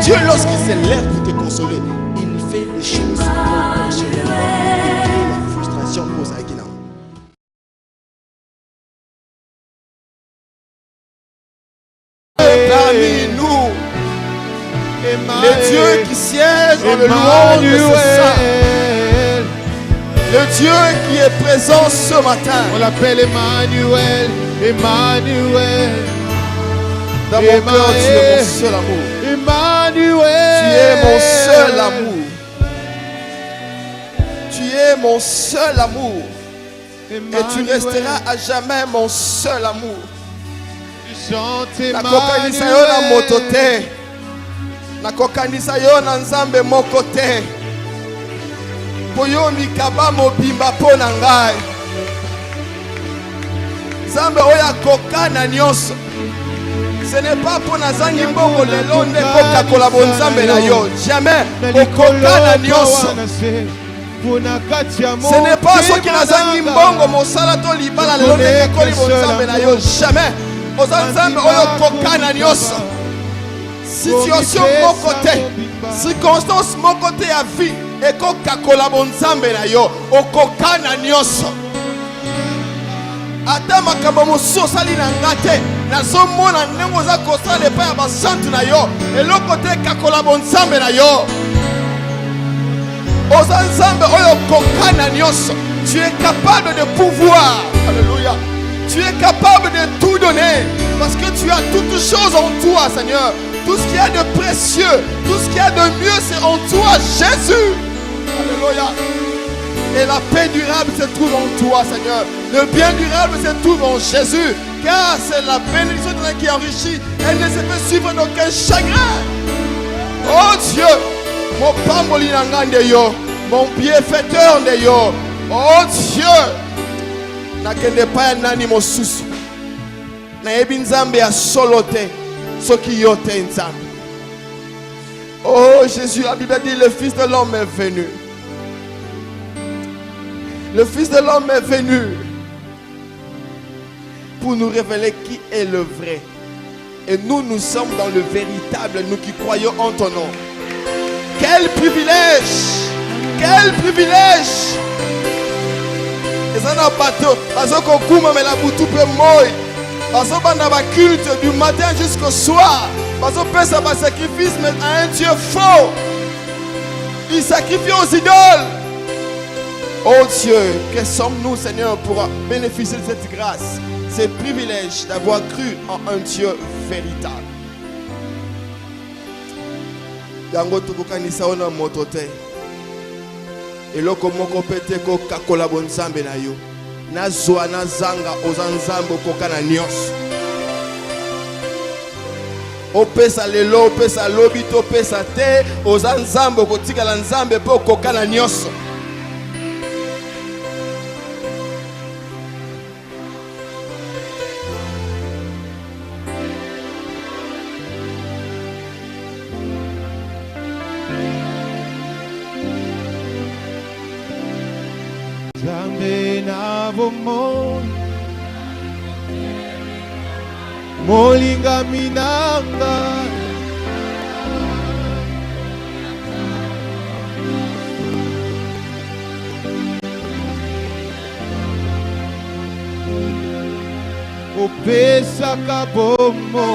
Dieu, lorsqu'il s'élève pour te consoler, il fait les choses proportionnellement. La frustration pose avec Guinam. Parmi nous, le Dieu qui siège dans le louange de ce saint, le Dieu qui est présent ce matin. On l'appelle Emmanuel, Emmanuel. Dans mon cœur, tu es mon seul amour. Emmanuel. Tu es mon seul amour. Tu es mon seul amour. Et tu resteras à jamais mon seul amour. Nakokanisa yo na moto te. Nakokanisa yo na nzambe moko te. Po yo mikaba mobimba po na ngai. Nzambe oyo akokana nyonso. Ce n'est pas pour nazangi mbongo lelo nde kokakola bonzambe na yo. Jamais okokana nyonso. Ce n'est pas ce qui nazangi mbongo mosala to libala lelo nde kokoli bonzambe na yo. Jamais. Ozanzambe oyo kokana nyonso. Situation moko te, circonstance moko te ya vie ekokakola bonzambe na yo. Okokana nyonso. Ata makambo mosusu osali na nga te, nazomona ndenge oza kosala epai ya basantu na yo, eloko te kakola bonzambe na yo. Oza nzambe oyo kokana nyonso. Tu es capable de pouvoir. Alléluia. Tu es capable de tout donner parce que tu as toutes choses en toi, Seigneur. Tout ce qu'il y a de précieux, tout ce qu'il y a de mieux, c'est en toi, Jésus. Alléluia. Et la paix durable se trouve en toi, Seigneur. Le bien durable se trouve en Jésus. Car c'est la bénédiction de Dieu qui enrichit. Elle ne se fait suivre d'aucun chagrin. Oh Dieu, mon pamboli de yo, mon bienfaiteur de yo. Oh Dieu, nakende pa nani mosusu. Na yebi nzambe ya solo te, soki yo te nzambe. Oh Jésus, la Bible dit le Fils de l'homme est venu. Le Fils de l'homme est venu pour nous révéler qui est le vrai. Et nous, nous sommes dans le véritable, nous qui croyons en ton nom. Quel privilège! Quel privilège! Et ça n'a pas tout. Parce qu'on coupe, mais la boutou peut mourir. Parce qu'on a un culte du matin jusqu'au soir. Parce qu'on peut faire un sacrifice mais à un Dieu faux. Il sacrifie aux idoles. Oh Dieu, que sommes-nous, Seigneur, pour bénéficier de cette grâce, ce privilège d'avoir cru en un Dieu véritable. Yango tukukanisa ona motote. Eloko moko pete ko kakola bonzambe na yo. Na zoa na zanga ozanzambe kokana nyos. Opesa lelo, opesa lobito, opesa te, ozanzambe kotikala nzambe po kokana nyos. Molinga minanga opesa kabomo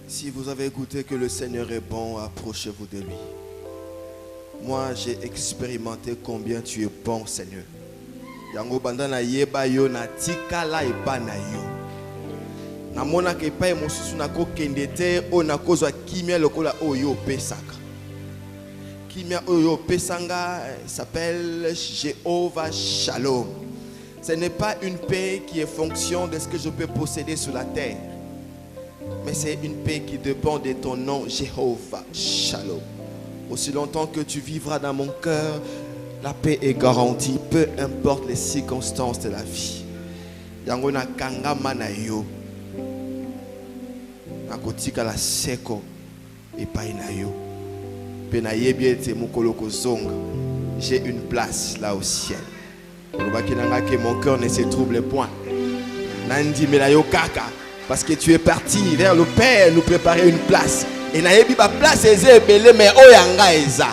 Si vous avez écouté que le Seigneur est bon, approchez-vous de lui. Moi, j'ai expérimenté combien tu es bon, Seigneur. Yango banda na yeba yo na tika la eba na yo. namona ke pa mosusu nako kendete o nakozwa kimia lokola oyo pesaka. Kimia oyo pesanga s'appelle Jéhovah Shalom. Ce n'est pas une paix qui est fonction de ce que je peux posséder sur la terre, mais c'est une paix qui dépend de ton nom, Jéhovah Shalom. Aussi longtemps que tu vivras dans mon cœur, la paix est garantie, peu importe les circonstances de la vie. Yangona kanga manayo, nakotika la seko epai na yo. Penaye biete mukoloko zonga. J'ai une place là au ciel. Mon cœur ne se trouble point. Nandi melayo kaka, parce que tu es parti vers le Père nous préparer une place. Et nayebi ba place eze belé mais oyanga eza.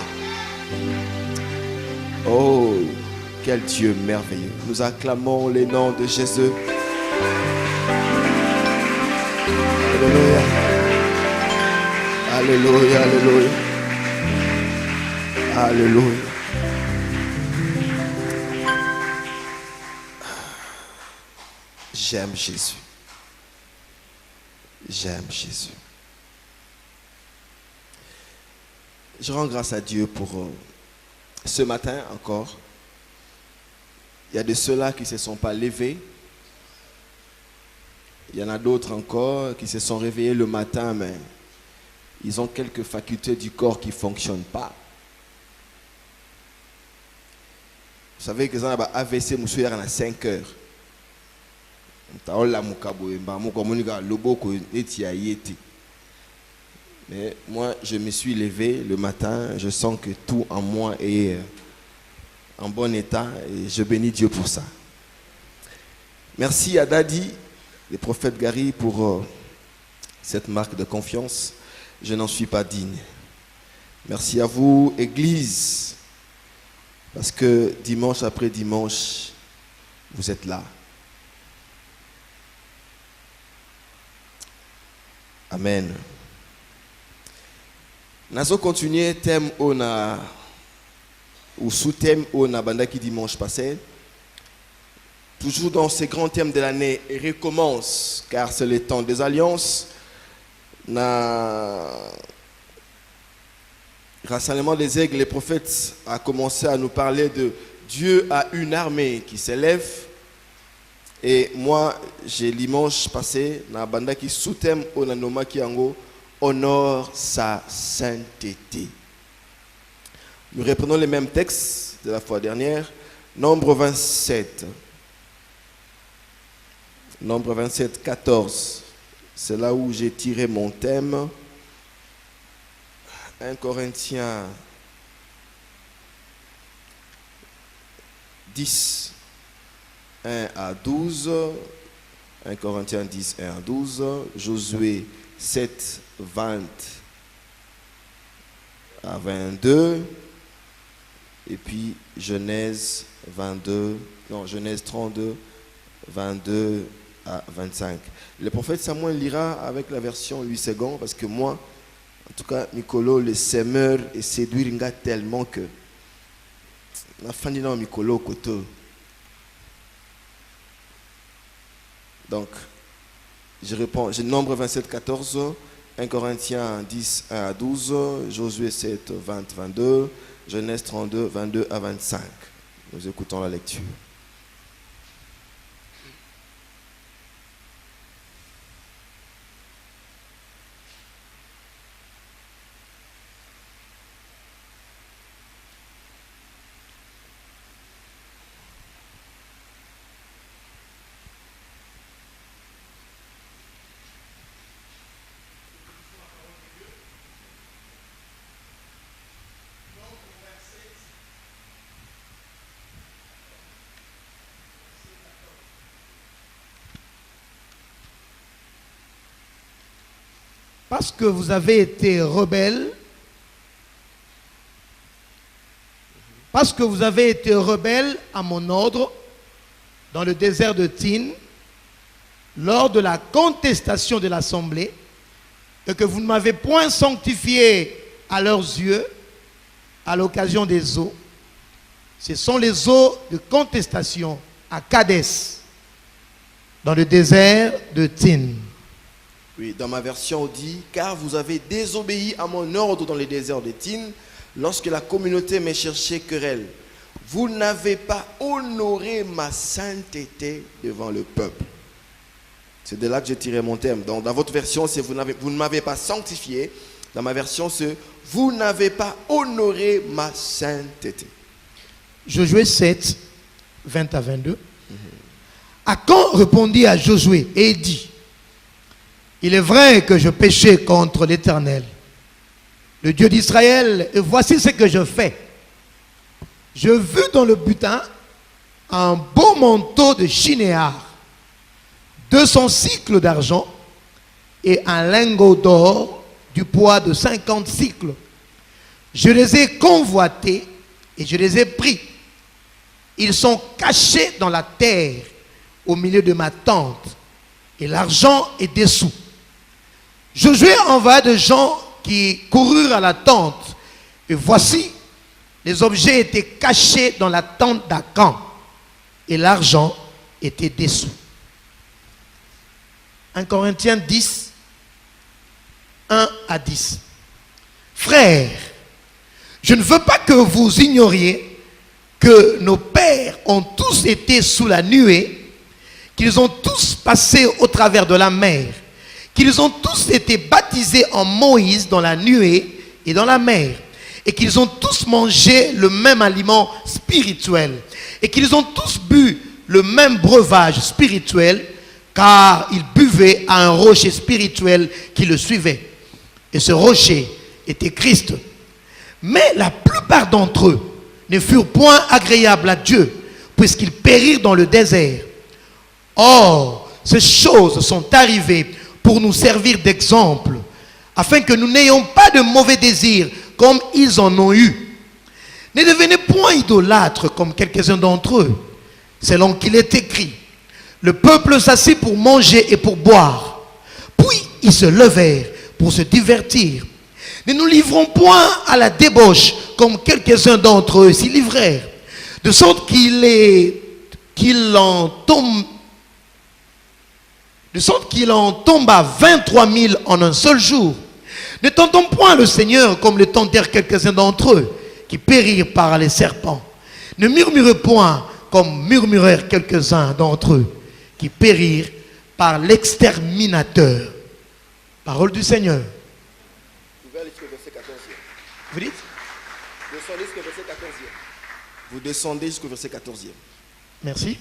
Oh, quel Dieu merveilleux. Nous acclamons le nom de Jésus. Alléluia. Alléluia, alléluia. Alléluia. J'aime Jésus. J'aime Jésus. Je rends grâce à Dieu pour ce matin encore. Il y a de ceux-là qui ne se sont pas levés. Il y en a d'autres encore qui se sont réveillés le matin, mais ils ont quelques facultés du corps qui ne fonctionnent pas. Vous savez que ça a AVC, monsieur, à 5 heures. Mais moi, je me suis levé le matin, je sens que tout en moi est en bon état et je bénis Dieu pour ça. Merci à Dadi, le prophète Gary, pour cette marque de confiance. Je n'en suis pas digne. Merci à vous, Église, parce que dimanche après dimanche, vous êtes là. Amen. Nous allons continuer thème ou sous-thème au Nabandaki dimanche passé. Toujours dans ces grands thèmes de l'année, recommence, car c'est le temps des alliances. Rassemblement des aigles, les prophètes a commencé à nous parler de Dieu a une armée qui s'élève. Et moi, j'ai dimanche passé, na banda qui sous-thème au nanoma qui ango honore sa sainteté. Nous reprenons les mêmes textes de la fois dernière. Nombre 27. Nombre 27, 14. C'est là où j'ai tiré mon thème. 1 Corinthiens 10. 1 à 12, 1 Corinthiens 10, 1 à 12, Josué 7, 20 à 22, et puis Genèse 32, 22 à 25. Le prophète Samuel lira avec la version 8 secondes, parce que moi, en tout cas, Mikolo, le semeur et séduire tellement que la fin du nom Mikolo Koto. Donc, je réponds, j'ai nombre 27, 14, 1 Corinthiens 10, 1 à 12, Josué 7, 20, 22, Genèse 32, 22 à 25. Nous écoutons la lecture. Parce que vous avez été rebelles, à mon ordre dans le désert de Tin, lors de la contestation de l'assemblée, et que vous ne m'avez point sanctifié à leurs yeux à l'occasion des eaux. Ce sont les eaux de contestation à Kadès, dans le désert de Tin. Oui, dans ma version on dit « Car vous avez désobéi à mon ordre dans les déserts de Tin, lorsque la communauté m'a cherché querelle. Vous n'avez pas honoré ma sainteté devant le peuple. » C'est de là que j'ai tiré mon thème. Donc dans votre version, c'est vous ne m'avez pas sanctifié. Dans ma version, c'est vous n'avez pas honoré ma sainteté. Josué 7, 20 à 22. Achan répondit à Josué et dit: il est vrai que je péchais contre l'Éternel, le Dieu d'Israël, et voici ce que je fais. Je vis dans le butin un beau manteau de chinéar, 200 cycles d'argent et un lingot d'or du poids de 50 cycles. Je les ai convoités et je les ai pris. Ils sont cachés dans la terre au milieu de ma tente et l'argent est dessous. Josué envoya des gens qui coururent à la tente et voici, les objets étaient cachés dans la tente d'Achan et l'argent était dessous. 1 Corinthiens 10, 1 à 10. Frères, je ne veux pas que vous ignoriez que nos pères ont tous été sous la nuée, qu'ils ont tous passé au travers de la mer, qu'ils ont tous été baptisés en Moïse dans la nuée et dans la mer, et qu'ils ont tous mangé le même aliment spirituel, et qu'ils ont tous bu le même breuvage spirituel, car ils buvaient à un rocher spirituel qui le suivait. Et ce rocher était Christ. Mais la plupart d'entre eux ne furent point agréables à Dieu, puisqu'ils périrent dans le désert. Or, ces choses sont arrivées pour nous servir d'exemple, afin que nous n'ayons pas de mauvais désirs comme ils en ont eu. Ne devenez point idolâtres comme quelques-uns d'entre eux, selon qu'il est écrit. Le peuple s'assit pour manger et pour boire. Puis ils se levèrent pour se divertir. Ne nous livrons point à la débauche comme quelques-uns d'entre eux s'y livrèrent, de sorte qu'il en tomba 23 000 en un seul jour. Ne tentons point le Seigneur comme le tentèrent quelques-uns d'entre eux, qui périrent par les serpents. Ne murmurez point comme murmurèrent quelques-uns d'entre eux, qui périrent par l'exterminateur. Parole du Seigneur. Vous dites? Vous descendez jusqu'au verset 14e. Merci.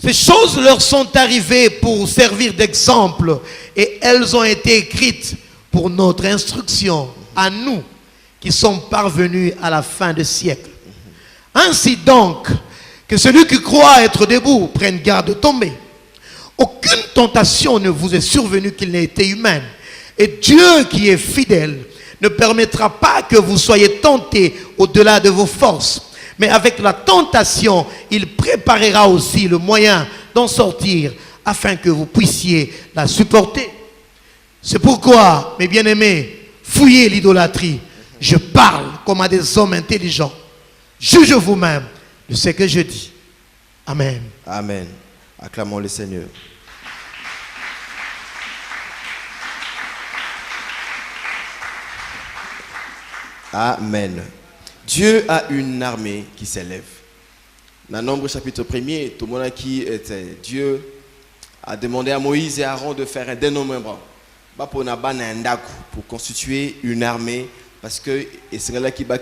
Ces choses leur sont arrivées pour servir d'exemple et elles ont été écrites pour notre instruction à nous qui sommes parvenus à la fin du siècle. Ainsi donc, que celui qui croit être debout prenne garde de tomber. Aucune tentation ne vous est survenue qu'il n'ait été humaine. Et Dieu qui est fidèle ne permettra pas que vous soyez tentés au-delà de vos forces. Mais avec la tentation, il préparera aussi le moyen d'en sortir afin que vous puissiez la supporter. C'est pourquoi, mes bien-aimés, fouillez l'idolâtrie. Je parle comme à des hommes intelligents. Juge vous-même de ce que je dis. Amen. Amen. Acclamons le Seigneur. Amen. Dieu a une armée qui s'élève. Dans Nombre chapitre 1er, tout le monde qui était Dieu a demandé à Moïse et à Aaron de faire un dénombrement pour constituer une armée parce que Israël qui va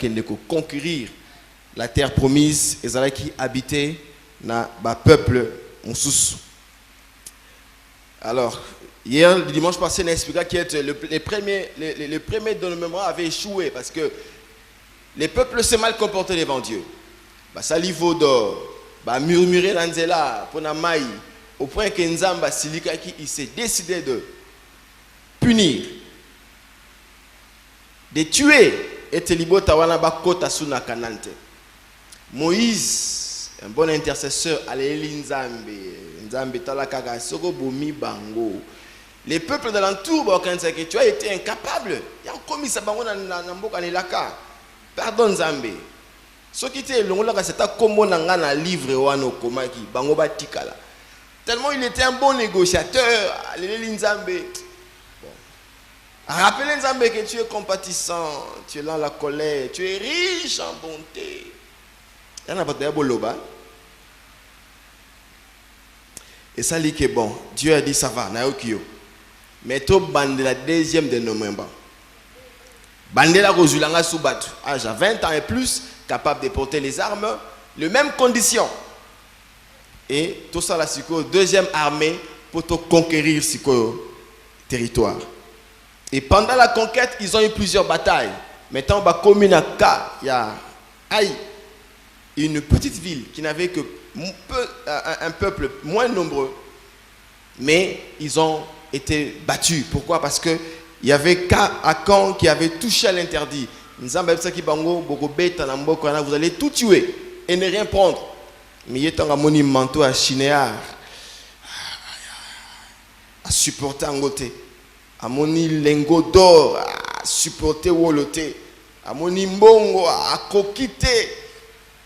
conquérir la terre promise, Israël qui habitait dans le peuple en sous. Alors, hier, le dimanche passé, on a expliqué que les premiers dénombrements avaient échoué parce que les peuples s'est mal comportés devant Dieu. Salivo d'or, murmurer l'anzela pour maï, au point que Nzamba Silika il s'est décidé de punir, de tuer et Telibo Tawana Bakota Suna Kanante. Moïse, un bon intercesseur, allait Nzambe Talakaka Soko Bomi Bango. Les peuples de l'entour, que tu as été incapable. Il y a un commis ça bango dans Mboka Nelaka. Pardon Nzambe. Ce qui était long là, c'est un combo dans un livre ou un komaki, bango batikala. Tellement il était un bon négociateur. Alléluia Nzambe. Rappelez Nzambe que tu es compatissant, tu es dans la colère, tu es riche en bonté. Il y en a pas de boloba. Et ça dit que bon, Dieu a dit ça va, naokio. Mais toi bande la deuxième de nos membres. Bande la rozulanga soubatu, âge à 20 ans et plus, capable de porter les armes, les mêmes conditions. Et tout ça la deuxième armée pour te conquérir ce territoire. Et pendant la conquête, ils ont eu plusieurs batailles. Maintenant, commune à Ka, il y a une petite ville qui n'avait que un peuple moins nombreux, mais ils ont été battus. Pourquoi? Parce que il y avait Akan qui avait touché à l'interdit. Vous allez tout tuer et ne rien prendre. Mais il y a un manteau à Chinéar à supporter en côté. À mon lingot d'or à supporter Woloté. À mon mbongo à coquiter.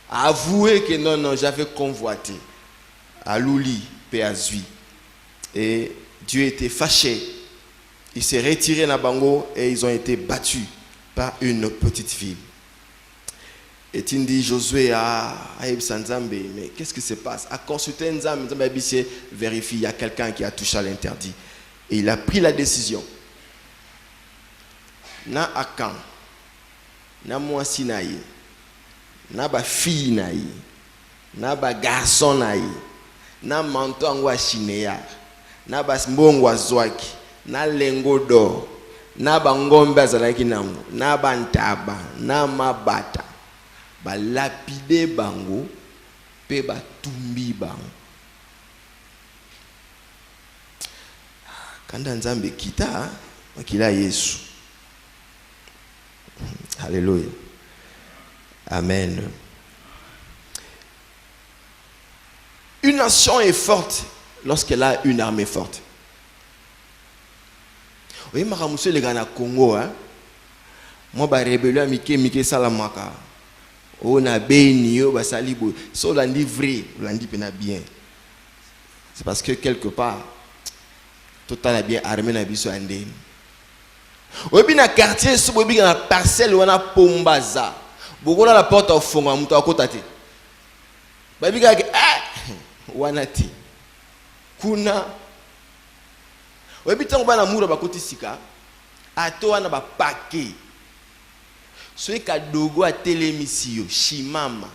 À avouer que non, j'avais convoité. À Louli, Péazui. Et Dieu était fâché. Il s'est retiré dans Bango et ils ont été battus par une petite ville. Et il dit Josué à Nzambe, mais qu'est-ce qui se passe? À consulter Nzambe, vérifie, il y a quelqu'un qui a touché à l'interdit. Et il a pris la décision. Na Akan, na Mwasi naï, na ba fille naï, na ba garçon naï, na manto angwa Chinéa, na ba mbongwa Zwaki, na lengo do, na ba ngombe azalaki nango, na ba ntaba, na mabata, ba lapide bango, pe ba tumbi bango. Kanda Nzambe kita, makila Yesu. Alléluia. Amen. Une nation est forte lorsqu'elle a une armée forte. Oui, je les gars na Congo, hein. Moi, ba rébellion Mike Salamaka. On a béni, ba salibo. So l'andi vrai, l'andi pena bien. C'est parce que quelque part, total a bien armé na biso andé. Oui, bien dans quartier, si vous bien dans parcelle, on a pombaza. Beaucoup dans la porte au fond, on a côté. Baby gars, wanati. Kuna. Oui, bien tant on va na mura ba côté sika. Ato ana ba paquet. Soy kadogo a télémisio, shimama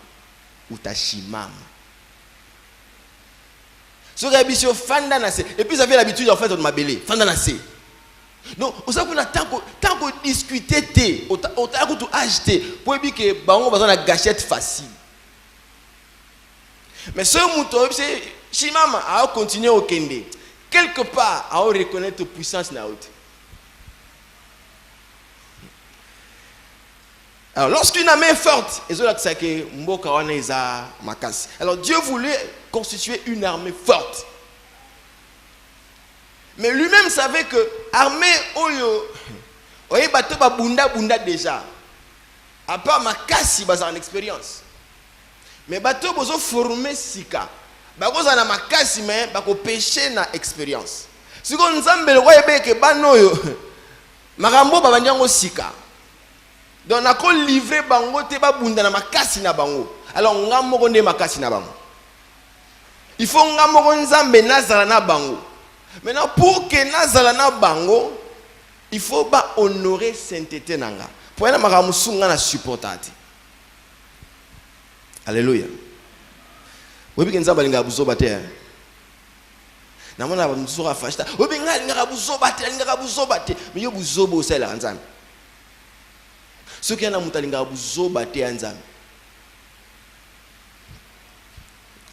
utashimama. So gabisio fanda na se. Et puis vous avez l'habitude en fait de m'abeler, fanda na se. Donc, on sait qu'on a tant qu'on discuter, on t'a tout acheter pour dire que on a besoin de gâchette facile. Mais ce mouton, c'est Shimama a continué au Kende. Quelque part, à reconnaître la puissance de la haute. Alors, lorsqu'une armée est forte, alors Dieu voulait constituer une armée forte. Mais lui-même savait que l'armée, oye bateau ba bunda déjà. À part makasi baza en expérience. Mais bateau bozo formé sika. Bako za na makasi mais bako pêcher na expérience. Siko nzambe le oye ke banoyo. Marambo ba banyango sika. Donc na ko livrer bango te ba bunda na makasi na bango. Alors ngamo ko nde makasi na bango. Il faut ngamo ko nzambe nazala na bango. Maintenant, pour que Nazalana Bango, il faut pas honorer sainteté nanga. Pour que Maramusunga na supportati. Alléluia. Oui, bien que Nzambe buzo bate. Na mona bamsura fashta. Oui, bien nga buzo bate, mais yo buzo bo sela Nzambe. Ce qui na mutalinga buzo bate Nzambe.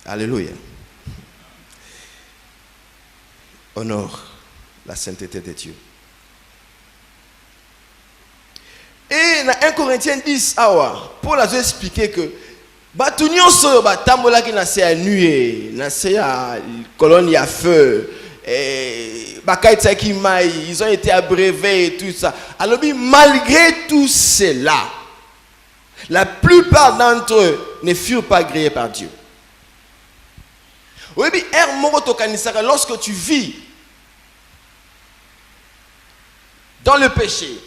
Alléluia. Honore la sainteté de Dieu. Et dans 1 Corinthiens 10, Paul a expliqué que Batunyo so batambola ki na se à nuée, na se à colonne à feu, bakaitsa ki mai, ils ont été abreuvés et tout ça. Alors malgré tout cela, la plupart d'entre eux ne furent pas agréés par Dieu. Oui, mais er moko kanisaka lorsque tu vis dans le péché,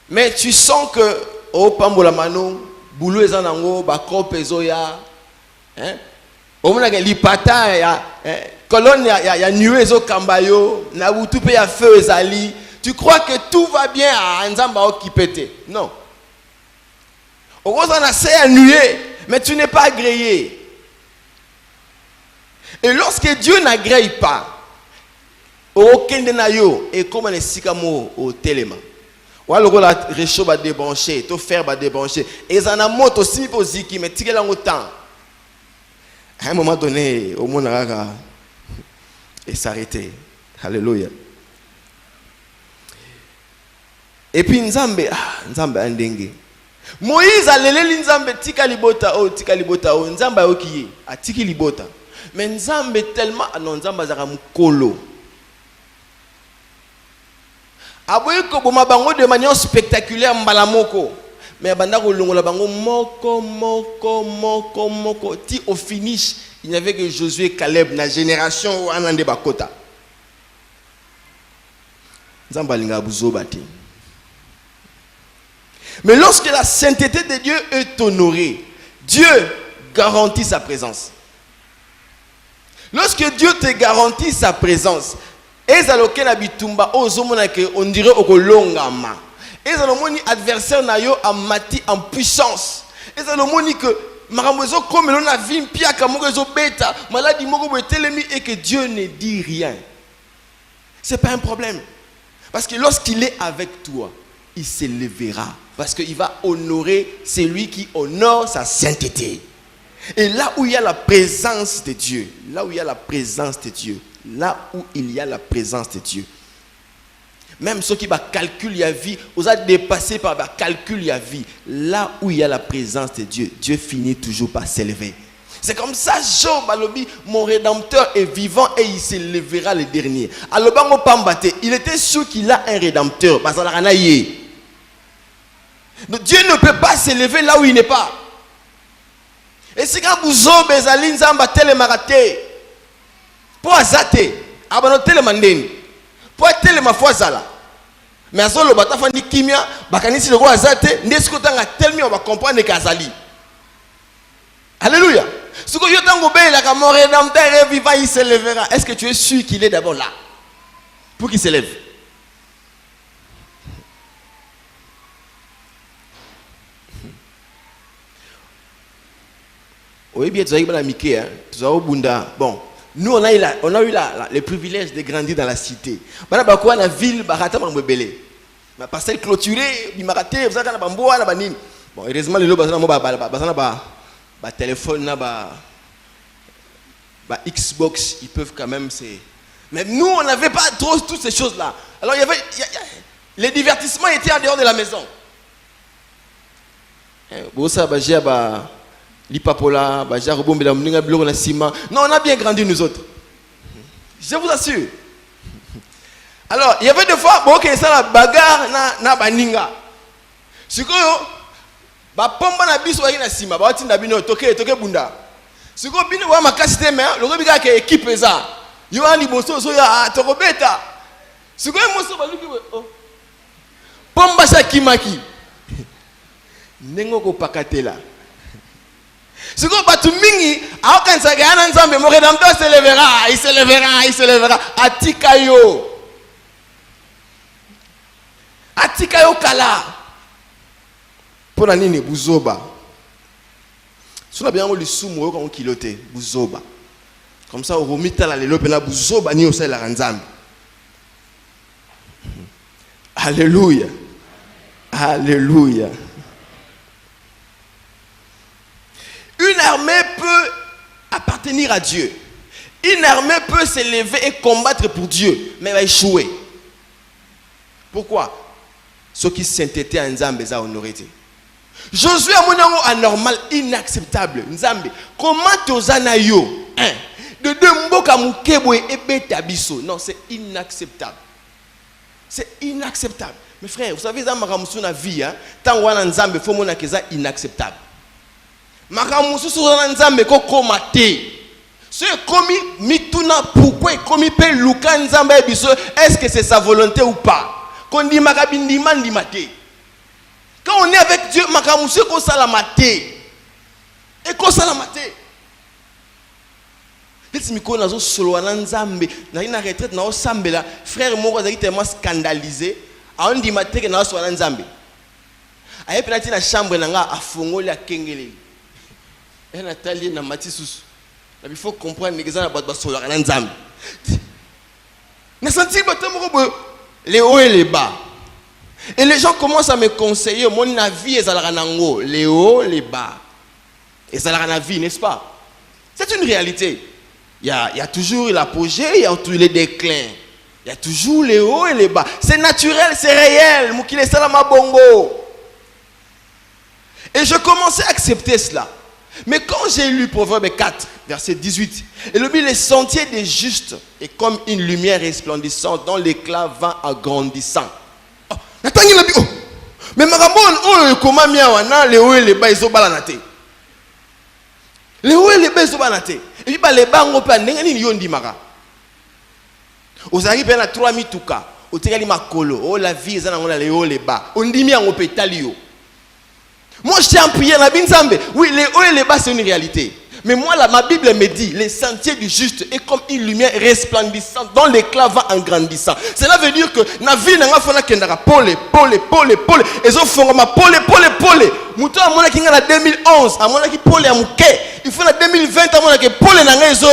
mais tu sens que oh pambola mano boulou ezanango ba kope ezoya, hein? Omona ke lipata ya colonne ya nuée ezo kambayo na butu pe ya feu ezali. Tu crois que tout va bien à Nzamba okipete. Non. Au rose on a c'est nuée, mais tu n'es pas agréé. Et lorsque Dieu n'agrée pas, aucun de nayo et comme on sikamo au téléma. Ou alors la réchaud va débrancher, tout faire va débrancher. Et ça n'a moto si posiki mais tirer longtemps. À un moment donné, au monde et s'arrêter. Alléluia. Et puis Nzambe andenge. Moïse a leleli Nzambe tika libota o Nzambe okiye a tiki libota. Mais Nzambe tellement non Nzambe zaka mukolo. Aboye ko boma bango de manière spectaculaire mbalamoko. Mais banda ko longola bango moko ti au finish il n'y avait que Josué et Caleb na génération anande bakota. Nzambe alinga buzobati. Mais lorsque la sainteté de Dieu est honorée, Dieu garantit sa présence. Lorsque Dieu te garantit sa présence, on dirait okolongama. Ezalomoni adversaire na yo amati en puissance. Ezalomoni que maramozo comme l'on a vu pia kamozo beta, maladie moko betelemi et que Dieu ne dit rien. C'est pas un problème. Parce que lorsqu'il est avec toi, il s'élèvera. Parce qu'il va honorer celui qui honore sa sainteté. Et là où il y a la présence de Dieu, là où il y a la présence de Dieu, même ceux qui calculent la vie, vous êtes dépassé par le calcul la vie. Là où il y a la présence de Dieu, Dieu finit toujours par s'élever. C'est comme ça, Job alobi, mon rédempteur est vivant et il s'élèvera le dernier. Alobango pambate, il était sûr qu'il a un rédempteur. Donc Dieu ne peut pas s'élever là où il n'est pas. Et si quand vous avez bezali nzamba telemarate, pour azate, abano telemandeni, pour telemafwazala. Mais à ce moment là, bata kimia, bakanisi le roi azate, nesko tanga telmi on va comprendre que azali. Alléluia. Ce que yotango be la mon rédempteur est vivant, il s'élèvera. Est-ce que tu es sûr qu'il est d'abord là pour qu'il s'élève? Oui, bien, tu as eu la Mickey, tu as eu Bunda. Bon, nous, on a eu le privilège de grandir dans la cité. On a la ville, Barata Mambele. Ma parcelle clôturée, Bimarate, vous avez un bambou, un banin. Bon, heureusement, les lots, bah téléphone, bah Xbox, ils peuvent quand même. Mais nous, on n'avait pas trop toutes ces choses-là. Alors, les divertissements étaient en dehors de la maison. Bon, ça, bah, j'ai Lipapola, non, on a bien grandi nous autres. Je vous assure. Alors, il y avait des fois, ok, ça la bagarre na baninga. Ce que ba pomba na biso na sima, ba tinda bino toke bunda. Ce que bino wa makasite mais le robiga ke équipe eza. Yo ali boso so ya tokobeta. Ce que moso ba luki oh. Pomba sa kimaki. Nengo ko pakatela. Ce que batu mingi aokanisa gana nzambe mon rédempteur il s'élèvera atikayo kala pour la nini buzoba suna bien mo lisumu ko kilote buzoba comme ça au romita la lelo pena buzoba ni osala nzambe. Alléluia. Alléluia. Une armée peut appartenir à Dieu. Une armée peut s'élever et combattre pour Dieu, mais elle va échouer. Pourquoi? Ceux qui sainteté en Nzambe za honoré. Josué a mon anormal, inacceptable. Nzambe, comment tozana yo? De deux mboka mukebwe et betabiso. Non, c'est inacceptable. C'est inacceptable. Mes frères, vous savez, dans ma vie, tant qu'on a Nzambe, il faut que c'est inacceptable. Makamusu sur Nzambe ko komate. Ce commis mituna pourquoi il commis pe luka nzambe biso, est-ce que c'est sa volonté ou pas? Quand on dit makabindi mandi maté. Quand on est avec Dieu, makamusi ko salamate. Et ko salamate. Peut-être miko nazo solo na nzambe, na ina retraite na osambela, frère moko azaki tellement scandalisé, a on dit maté que na solo na nzambe. Aye penati na chambre nanga afongoli akengele. Et Nathalie na matisusu. Il faut comprendre que ça n'a les hauts et les bas. Et les gens commencent à me conseiller mon avis est les hauts, les bas. Et ça la vie, n'est-ce pas? C'est une réalité. Il y a toujours l'apogée, il y a toujours les déclins. Il y a toujours les hauts et les bas. C'est naturel, c'est réel. Moukile salama bongo. Et je commençais à accepter cela. Mais quand j'ai lu Proverbe 4, verset 18, et le but, les sentiers des justes est comme une lumière resplendissante dont l'éclat va agrandissant. Oh, mais maramon, comment miawana, les hauts et les bas, ils sont balanate. Les hauts et les bas, ils sont balanate. Et puis, les bas, on peut aller, ni yondi mara. Aux arrivés, il y a 3000 touka. Au tégali makolo, oh la vie, ils ont les hauts et les bas. On dit bien, on peut talio. Moi, je tiens à prier la Binzambe. Oui, les hauts et les bas, c'est une réalité. Mais moi, là, ma Bible me dit, les sentiers du juste est comme une lumière resplendissante dont l'éclat va en grandissant. Cela veut dire que na vie n'a pas kendara pole. Et ont font ma pole. Mouton à mon qui en 2011, à mon qui pole à mouké. Il faut en 2020 à mon qui pole na ngezo.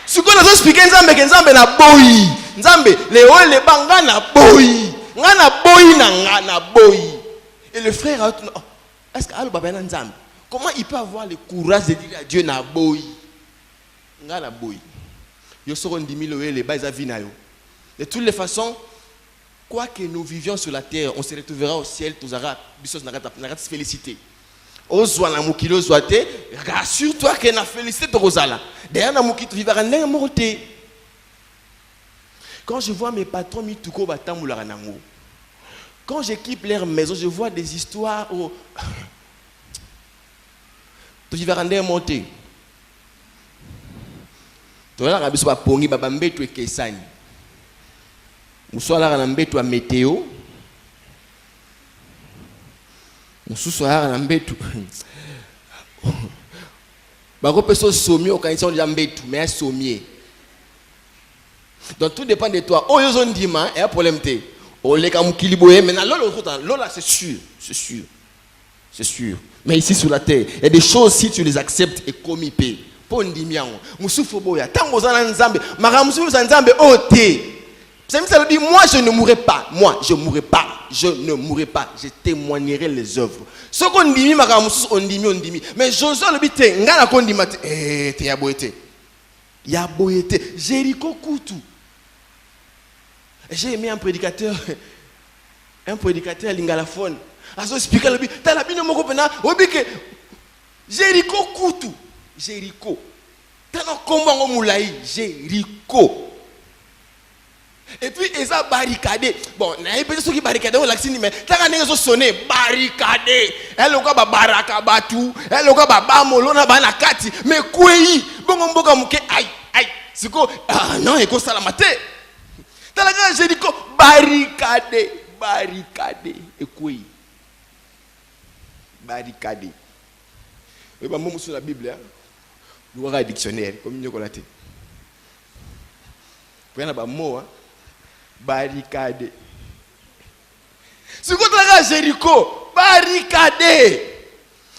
Ce qu'on a expliqué Nzambe na boy. Nzambe, les hauts et les bas na boy. Na boy. Et le frère a dit, oh, est-ce que comment il peut avoir le courage de dire à Dieu na boy? Na boy. Yo soron 10 000 les bas de toutes les façons, quoi que nous vivions sur la terre, on se retrouvera au ciel, tous arabes, bisos n'a pas félicité. Ozwa na mukilo zoate, rassure-toi que na félicité Rosala. Derrière na mukito vivra na morte. Quand je vois mes patrons mi tuko batamula nango. Quand j'équipe leur maison, je vois des histoires où tu vas rendre monter. Tu vas rendre sur pongi babambe tu ekesani. Muswala rendre tu météo. Muswala rendre tu. Bako peso sommier au canison de mbetu mais sommier. Donc tout dépend de toi. Oh yo zone dima et un problème té. Oh les kamukiliboé mais là c'est sûr. Mais ici sur la terre, il y a des choses si tu les acceptes et comme il paye. Pondimian, Moussoufo boya, tango zana nzambe, maramusu nzambe ote. Ça veut dire moi je ne mourrai pas, je témoignerai les œuvres. Ce qu'on dit maramusu on dit mais Josué le bite ngana kondimate te ya boyete Jéricho Koutou. J'ai aimé un prédicateur lingalaphone. Aso expliquer le but. T'as la bine moko pena. Obike Jéricho Koutou. Jéricho. T'as non combat en moulaï. Jéricho. Et puis ils ont barricadé. Bon, n'a pas de ceux qui barricadé au laxini mais t'as gagné ils ont sonné barricadé. Elle oka ba baraka batu. Elle oka ba bamolo na bana kati. Mais quoi bongo mboka muke aïe. Siko ah non eko salamate. T'as la grande Jéricho barricadé. Et quoi? Barricadé. Et bien, moi, sur la Bible, nous avons un dictionnaire, comme nous l'avons dit. Vous avez un mot, barricadé. Ce qu'on a Jéricho, barricadé.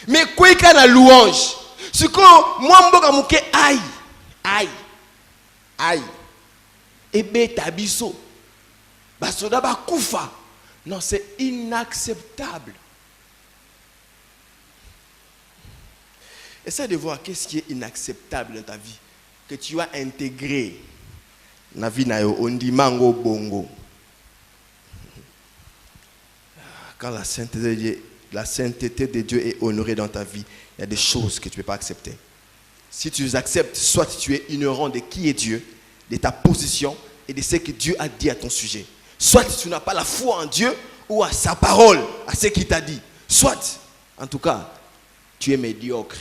Mais quoi qu'il y a la louange? Ce qu'on moi, je suis aïe. Et bêta biso. Basoda ba koufa. Non, c'est inacceptable. Essaie de voir qu'est-ce qui est inacceptable dans ta vie. Que tu as intégré. Na vie na yo, on dit mango bongo. Quand la sainteté de Dieu est honorée dans ta vie, il y a des choses que tu ne peux pas accepter. Si tu les acceptes, soit tu es ignorant de qui est Dieu, de ta position et de ce que Dieu a dit à ton sujet. Soit tu n'as pas la foi en Dieu ou à sa parole, à ce qu'il t'a dit. Soit, en tout cas, tu es médiocre.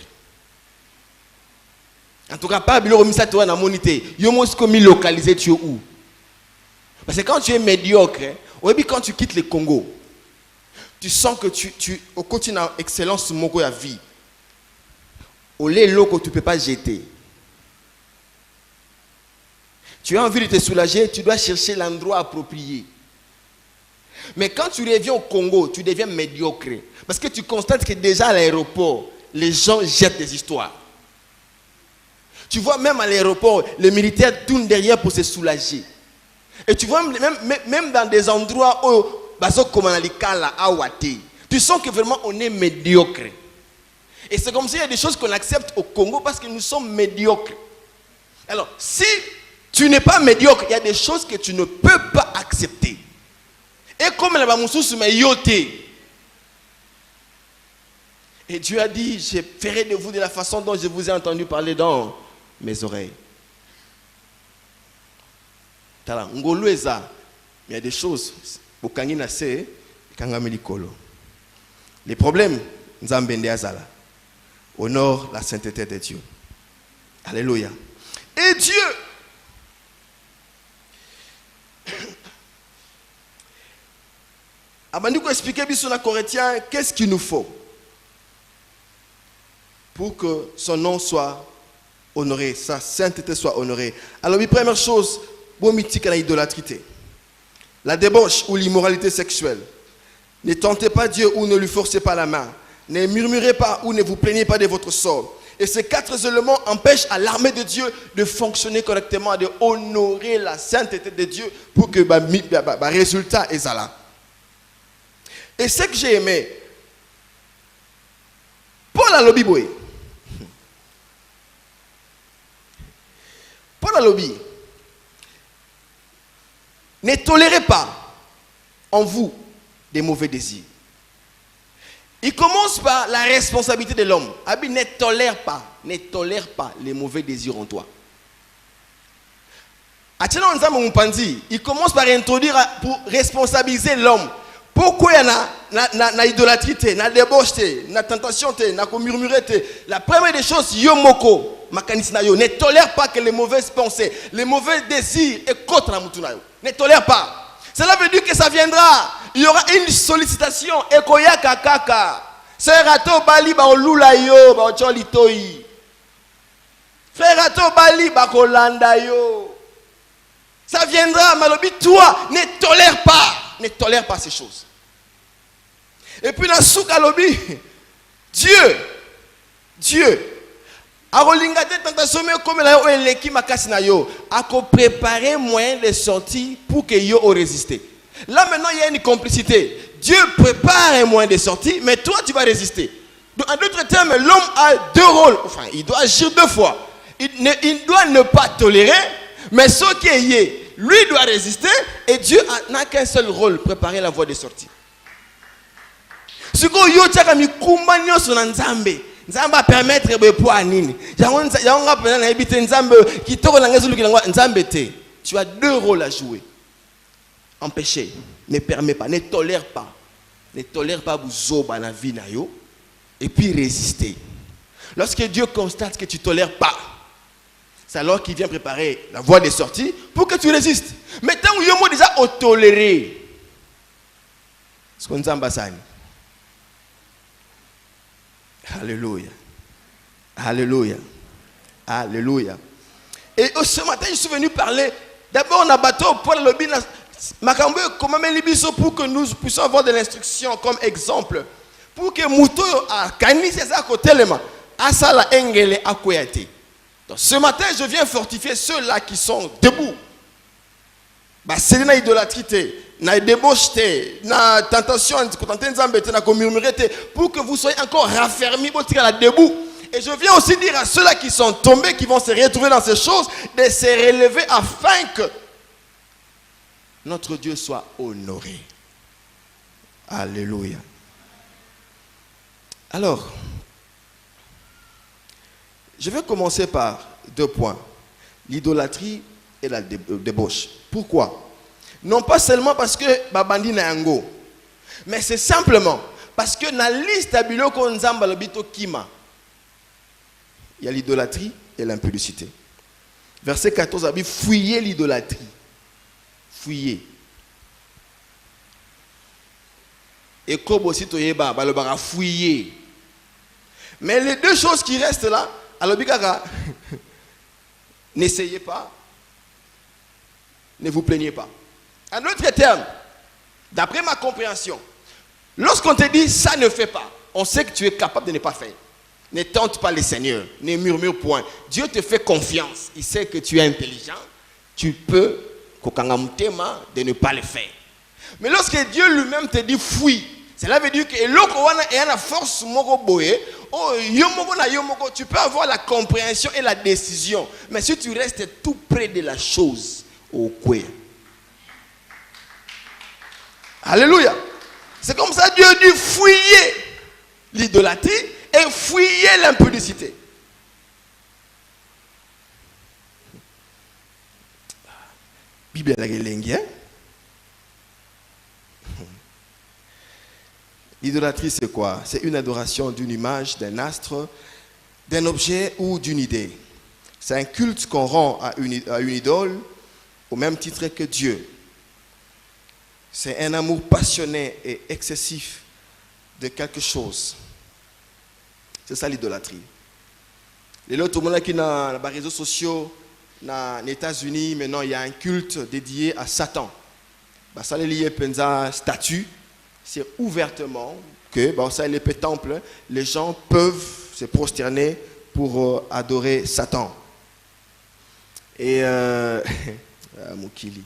En tout cas, pas biloko misa toi na monité. Yo mo sko mi localiser tu où? Parce que quand tu es médiocre, ou bien quand tu quittes le Congo, tu sens que tu au continent excellence moko ya vie. Au lait loco tu peux pas jeter. Tu as envie de te soulager, tu dois chercher l'endroit approprié. Mais quand tu reviens au Congo, tu deviens médiocre. Parce que tu constates que déjà à l'aéroport, les gens jettent des histoires. Tu vois, même à l'aéroport, les militaires tournent derrière pour se soulager. Et tu vois, même dans des endroits où, tu sens que vraiment on est médiocre. Et c'est comme s'il y a des choses qu'on accepte au Congo parce que nous sommes médiocres. Alors, si tu n'es pas médiocre, il y a des choses que tu ne peux pas accepter. Et comme la Bamoussous m'a yoté. Et Dieu a dit, je ferai de vous de la façon dont je vous ai entendu parler dans mes oreilles. Mais il y a des choses. Les problèmes, honore la sainteté de Dieu. Alléluia. Et Dieu, Abandiko expliquer bien sur la Corinthiens, qu'est-ce qu'il nous faut pour que son nom soit honoré, sa sainteté soit honorée. Alors, la première chose, bon mythique à l'idolâtrie, la débauche ou l'immoralité sexuelle. Ne tentez pas Dieu ou ne lui forcez pas la main. Ne murmurez pas ou ne vous plaignez pas de votre sort. Et ces 4 éléments empêchent à l'armée de Dieu de fonctionner correctement, de honorer la sainteté de Dieu pour que le résultat est là. Et ce que j'ai aimé, Paul a lobby boy. Paul a lobby. Ne tolérez pas en vous des mauvais désirs. Il commence par la responsabilité de l'homme. Abi, ne tolère pas les mauvais désirs en toi. Il commence par introduire pour responsabiliser l'homme. Pourquoi il y a na idolâtrie, na débauche, na tentation, na murmurer. La première des choses, yomoko, ne tolère pas que les mauvaises pensées, les mauvais désirs et contre la mutunayo. Ne tolère pas. Cela veut dire que ça viendra. Il y aura une sollicitation. Ekoya kakaka. Serato bali ba olula yo ba ocholi toi. Frerato bali ba kolanda yo. Ça viendra, malobi, toi, ne tolère pas. Ne tolère pas ces choses. Et puis dans souk alobi, Dieu, arolinga te tentation comme la yo eleki makasi na yo, ako préparer moyen de sortie pour que yo o résister. Là maintenant il y a une complicité. Dieu prépare un moyen de sortie, mais toi tu vas résister. Donc, en d'autres termes, l'homme a 2 rôles. Enfin, il doit agir 2 fois. Il doit ne pas tolérer, mais ce qui est lié, lui doit résister, et Dieu n'a qu'un seul rôle, préparer la voie de sortie. Ce que yo tchaka mi kumbanyo sur Nzambe. Nzambe a permettre de pouvoir nini. Yanga pena na ebite Nzambe ki toko na ngezulu ki ngwa Nzambe te. Tu as 2 rôles à jouer. Empêcher, ne permet pas, ne tolère pas. Ne tolère pas buzoba na vie na yo et puis résister. Lorsque Dieu constate que tu ne tolères pas, c'est alors qu'il vient préparer la voie de sortie pour que tu résistes. Mais tant que tu déjà toléré, ce qu'on dit, alléluia. Alléluia. Alléluia. Et ce matin, je suis venu parler. D'abord, on a battu pour le lobby. Pour que nous puissions avoir de l'instruction comme exemple. Pour que Mouto a Kani c'est ça côté lema. Asala engele akoyate. Donc ce matin, je viens fortifier ceux-là qui sont debout. Bah c'est une idolâtrie, na débauche, na tentation, na murmurer, pour que vous soyez encore raffermis debout. Et je viens aussi dire à ceux-là qui sont tombés, qui vont se retrouver dans ces choses, de se relever afin que notre Dieu soit honoré. Alléluia. Alors, je vais commencer par 2 points. L'idolâtrie et la débauche. Pourquoi? Non pas seulement parce que Babandi na yango, mais c'est simplement parce que dans la liste de biloko nzamba lobito kima, il y a l'idolâtrie, et l'impudicité. Verset 14 a dit fuyez l'idolâtrie. Fuyez. Et comme aussi toyeba, balobara fuyez. Mais les deux choses qui restent là, alors bikaka, n'essayez pas, ne vous plaignez pas. En d'autres termes, d'après ma compréhension, lorsqu'on te dit ça ne fait pas, on sait que tu es capable de ne pas faire. Ne tente pas le Seigneur, ne murmure point. Dieu te fait confiance, il sait que tu es intelligent, tu peux de ne pas le faire. Mais lorsque Dieu lui-même te dit fuis, cela veut dire que tu peux avoir la compréhension et la décision. Mais si tu restes tout près de la chose, au quoi? Alléluia. C'est comme ça que Dieu dit fuyez l'idolâtrie et fuyez l'impudicité. Bible la langue. L'idolâtrie, c'est quoi? C'est une adoration d'une image, d'un astre, d'un objet ou d'une idée. C'est un culte qu'on rend à une idole au même titre que Dieu. C'est un amour passionné et excessif de quelque chose. C'est ça l'idolâtrie. Les autres, tout le monde qui est dans les réseaux sociaux, dans les États-Unis, maintenant, il y a un culte dédié à Satan. Ça, les liés à statut. C'est ouvertement que, ça, les temples, les gens peuvent se prosterner pour adorer Satan. Et Moukili.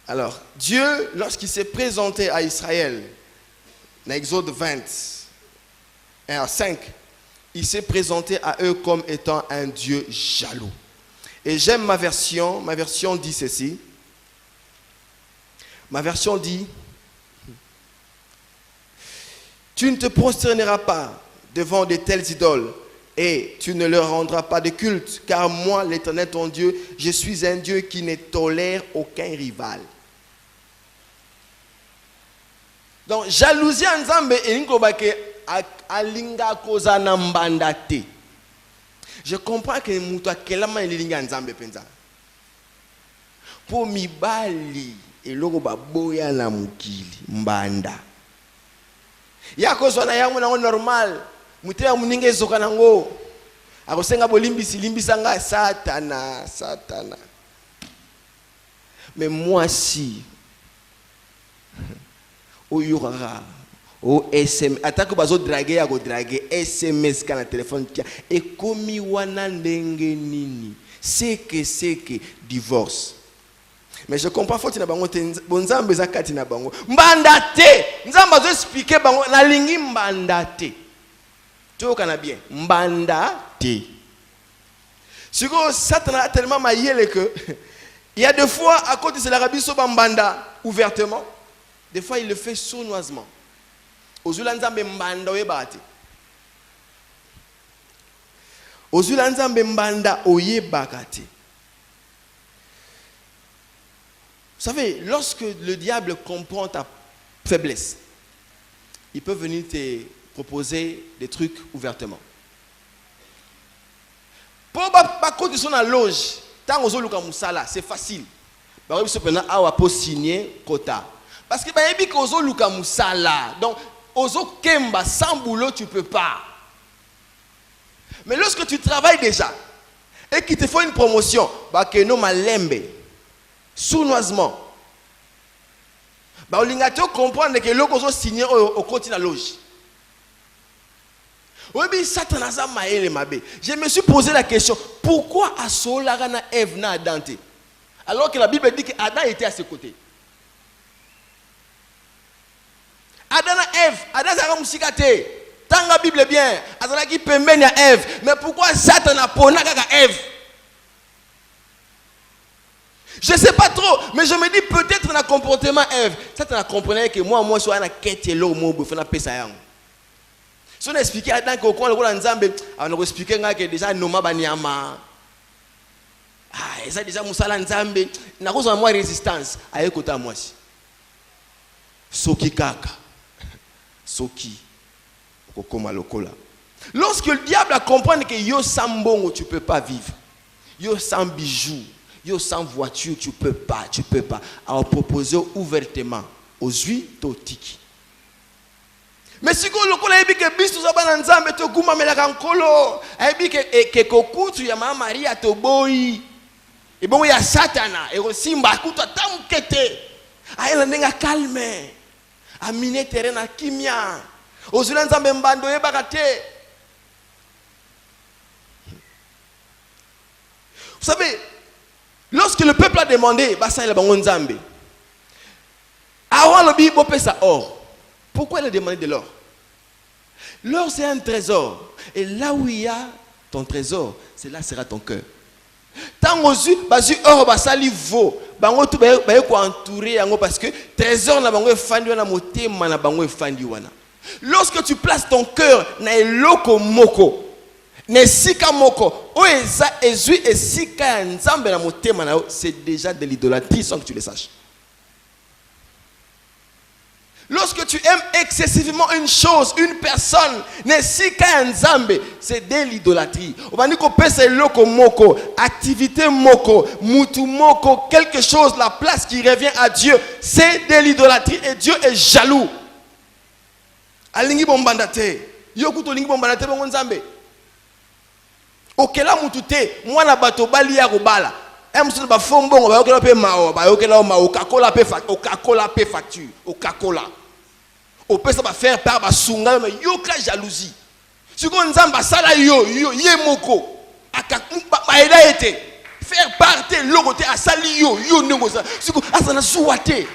Alors, Dieu, lorsqu'il s'est présenté à Israël, dans Exode 20, 1 à 5, il s'est présenté à eux comme étant un Dieu jaloux. Et j'aime ma version dit ceci. Ma version dit, tu ne te prosterneras pas devant de telles idoles et tu ne leur rendras pas de culte, car moi, l'Éternel ton Dieu, je suis un Dieu qui ne tolère aucun rival. Donc, jalousie en Nzambe alinga koza na mbanda te. Je comprends que mutu akelama elinga Nzambe penza. Pour mibali eloko baboya na mukili mbanda. Yako zona yangu na normal. Mutu ya muninge zoka nango. Akosenga bolimbisi limbisanga satana. Mais moi si oyurara o SMS atako bazo draguer ya go draguer SMS kana téléphone tia et komi wana ndenge nini c'est que divorce. Mais je comprends faut tina bango te bonzambe zakati na bango mbanda te nzamba zo expliquer bango na lingi mbanda te tu kana bien mbanda te siko Satan a tellement maillé que il y a des fois à côté de l'Arabie so mbanda ouvertement. Des fois, il le fait sournoisement. Ozulanzambe mbanda oyebate. Ozulanzambe mbanda oyebakate. Vous savez, lorsque le diable comprend ta faiblesse, il peut venir te proposer des trucs ouvertement. Pour bako de son loge, tant ozoluka musala, c'est facile. Ba rebi sopena awa po signer quota. Parce que bayebi ko ozo luka musala. Donc ozo kemba sans boulot tu peux pas. Mais lorsque tu travailles déjà et qu'il te faut une promotion, ba que no malembe sournoisement. Ba olinga te comprendre que loko ozo signer au côté na loge. Oui, Satan a ça maël mabe. Je me suis posé la question, pourquoi asola na Ève na Adam te? Alors que la Bible dit que Adam était à ses côtés. Adam et Ève, Adam zaka musikate. Tanga Bible bien, azalaki pembeni ya Ève. Mais pourquoi Satan a pona kaka Ève? Je ne sais pas trop, mais je me dis peut-être dans le comportement Ève, Satan a compris que moi je suis en quête lo mo bo fona pesa yango. Si on expliquait Adam que quand le Nzambe, on expliquer que déjà noma banyama. Ah, ça déjà musala Nzambe, na cause moi résistance, ayekota moi si. Soki kaka. Soki kokoma lokola Lorsque le diable a compris que yo sans bongo, tu ne peux pas vivre. Yo sans bijoux, yo sans voiture, tu ne peux pas. Alors proposer ouvertement aux huit totiki. Mais si vous avez dit que bistu zabana nzambe to guma melaka nkolo, ayebi que kokutu ya mama Maria to boy. Et bon ya satana et aussi mbakuta tamkete. Ayela nenga calme. Amine terrain na kimia. Ozula nzambe mbando yebaka te. Vous savez, lorsque le peuple a demandé, basa ila bango nzambe. Awa lobi bo pesa or. Pourquoi il a demandé de l'or? L'or, c'est un trésor. Et là où il y a ton trésor, c'est là sera ton cœur. Tant que tu as or, basali vaut. Bango tu vas entouré parce que trésor na bango fandi wana motema na bango fandi wana. Lorsque tu places ton cœur na eloko moko, ne sika moko, o eza ezui esika nzambe na motema na, c'est déjà de l'idolâtrie sans que tu le saches. Lorsque tu aimes excessivement une chose, une personne, c'est de l'idolâtrie. Activité moko, mutu moko, quelque chose, la place qui revient à Dieu, c'est de l'idolâtrie et Dieu est jaloux. Alingi bombandate, yokuto lingi bombandate bongo nzambe. Okela mutute, mwana bato bali ya robala. Emsu ba fombongo ba okela pe mao, ba okela ma okakola pe facture, okakola. Au peut ça va faire part ba sunga mais yoka jalousie. Si on nzamba sala yo yemoko akakumba baida été faire part te logote asali yo nengoza. Si on asana souate.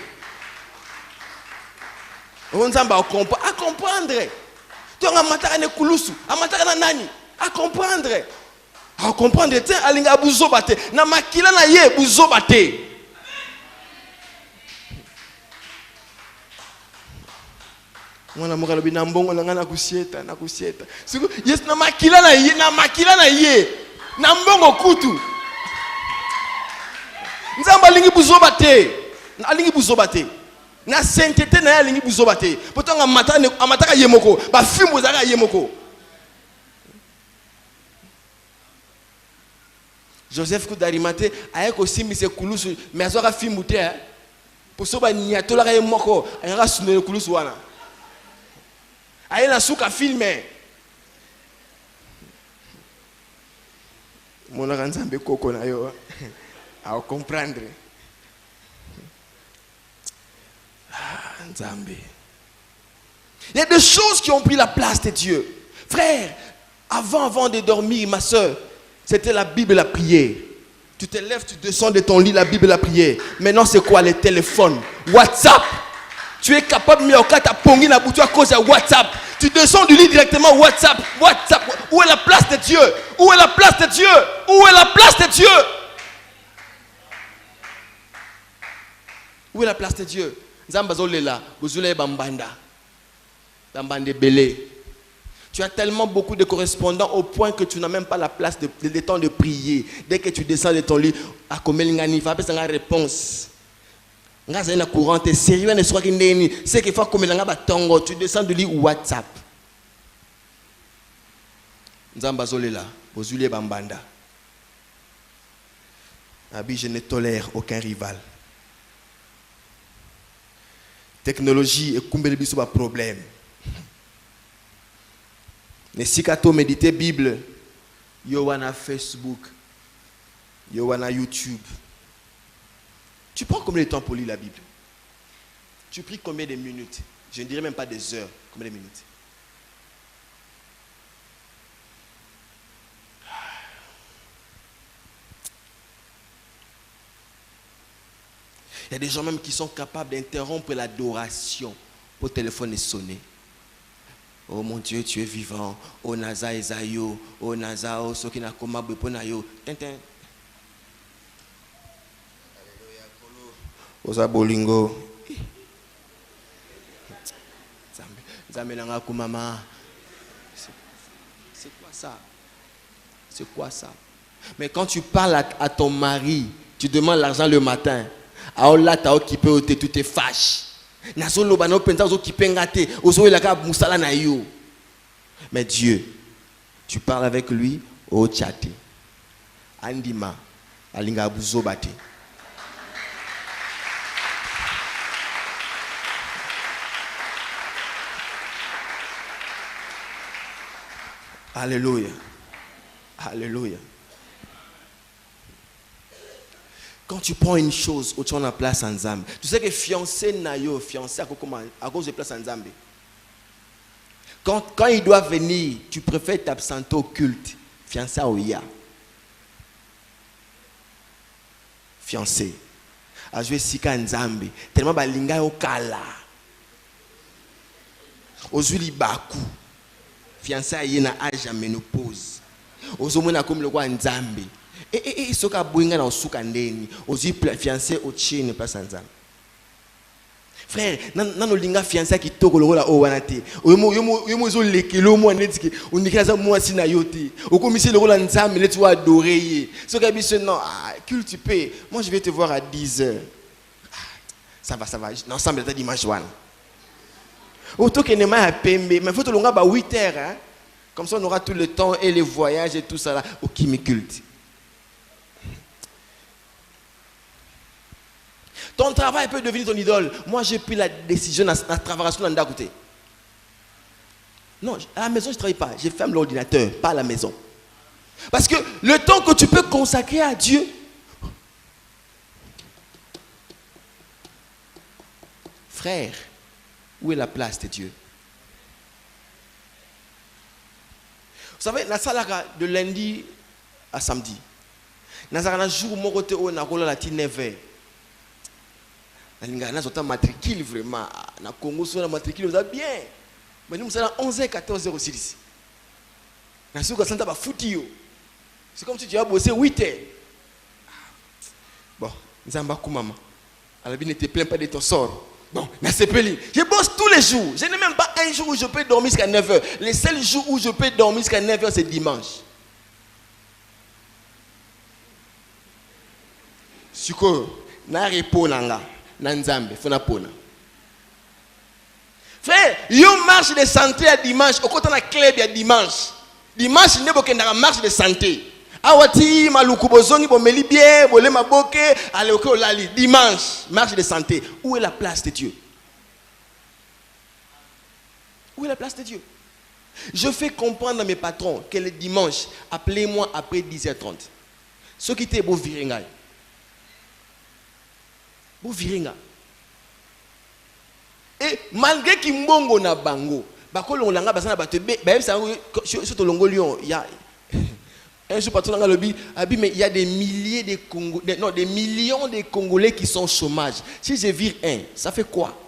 On nzamba a comprendre. Tu as mataka ne kulusu, amataka na nani? À comprendre. À comprendre tiens alinga buzo bate na makila na ye buzo bate. Mwana mokalo bina mbongo na ngana kusieta na kusieta. Siku yes na makila na ye na mbongo kutu. Nzamba lingi buzo bate. Na alingi buzo bate. Na sainteté na alingi buzo bate. Potanga amataka yemoko, ba fimbo zaka yemoko. Joseph Koudarimate ayeko simbi se kulusu mais azoka fimbo te hein. Pour so ba nyatola ka yemoko, ayaka sunele kulusu wana. Aïe la souka filmé. Mon nzambe koko na yo. À comprendre. Nzambe. Il y a des choses qui ont pris la place de Dieu. Frère, avant de dormir, ma soeur, c'était la Bible, la prière. Tu te lèves, tu descends de ton lit, la Bible, la prière. Maintenant, c'est quoi? Les téléphones, WhatsApp. Tu es capable de me ta pongi na boutu à cause de WhatsApp. Tu descends du lit directement WhatsApp. Où est la place de Dieu? Où est la place de Dieu? Où est la place de Dieu? Où est la place de Dieu? Zambazolela, bozule bambanda. Bambande belé. Tu as tellement beaucoup de correspondants au point que tu n'as même pas la place de temps de prier. Dès que tu descends de ton lit, à Komelingani, il faut appeler ça une réponse. C'est sérieux, ne soit c'est qu'il faut que tu descends du lit WhatsApp. Nzambazolela, bozule bambanda. Abi, je ne tolère aucun rival. Technologie et kumbele biso ba problème. Ne sikato méditer Bible, yo wana Facebook, yo wana YouTube. Tu prends combien de temps pour lire la Bible? Tu pries combien de minutes? Je ne dirais même pas des heures. Combien de minutes? Il y a des gens même qui sont capables d'interrompre l'adoration pour téléphoner sonner. Oh mon Dieu, tu es vivant. Oh Naza Ezayo. Oh Naza, oh Sokina Koma Beponayo. Tintin. Osa bolingo. C'est quoi ça? C'est quoi ça? Mais quand tu parles à ton mari, tu demandes l'argent le matin. Alors là, tu as occupé, tu te fâches. Mais Dieu, Tu parles avec lui au tchate. Andima, alinga buzobate. Alléluia. Alléluia. Quand tu prends une chose où tu en as place en Zambie, tu sais que fiancé nayo, fiancé à cause de place en Zambie. Quand il doit venir, tu préfères t'absenter au culte. Fiancé à Oya. Fiancé. A jouer Sika en Zambie. Tellement balinga au kala. Ozuli baku. Fiancé à Yena âge à ménopause. Ozomona comme le roi en Zambie. Et ce qu'a bouinga dans souka ndeni. Ozuli fiancé au Chine place en Zambie. Frère, non linga fiancé qui toko le rôle au wanate. Yomo zo lekelo mo netiki. On dit que ça moi si na yote. Au commissaire le rôle en Zambie, les tu vas adorer. Ce qu'a dit non, cultiver. Moi je vais te voir à 10h. Ça va. Non, ça me dimanche one. Autant que nema a pembe, mais faut te longa ba 8h hein. Comme ça on aura tout le temps et les voyages et tout ça là au qui me culte. Ton travail peut devenir ton idole. Moi, j'ai pris la décision à travailler sur l'anda côté. Non, à la maison, je ne travaille pas. Je ferme l'ordinateur, pas à la maison. Parce que le temps que tu peux consacrer à Dieu, frère, où est la place de Dieu? Vous savez, la salle de lundi à samedi. Dans un jour, mon côté, on a roulé la 9h. Nous matricule vraiment. Na Congo, on a matricule bien. Mais nous sommes à 11h, 14h aussi. C'est comme si tu as bossé 8h. Bon, nous avons beaucoup maman. Alors, ne te plains pas de ton sort. Bon, je bosse tous les jours. Je n'ai même pas un jour où je peux dormir jusqu'à 9h. Les seuls jours où je peux dormir jusqu'à 9h, c'est dimanche. Suko, na repos nanga. Nanzambe, fona pona. Frère, yo marche de santé à dimanche, au côté de la club à dimanche. Dimanche, il n'y a pas marche de santé. Awati, maluku bozongi, bomeli bien, bolé maboke, allez au lali. Dimanche, marche de santé. Où est la place de Dieu? Où est la place de Dieu? Je fais comprendre à mes patrons que le dimanche, appelez-moi après 10h30. Ce qui était beau viringaï. Et malgré qu'il mbongo na bango, bakolo langa basana batebe, surtout longo lion, il y a un jour patron langa lobi, mais il y a des milliers de Congolais, non, des millions de Congolais qui sont au chômage. Si je vire un, ça fait quoi?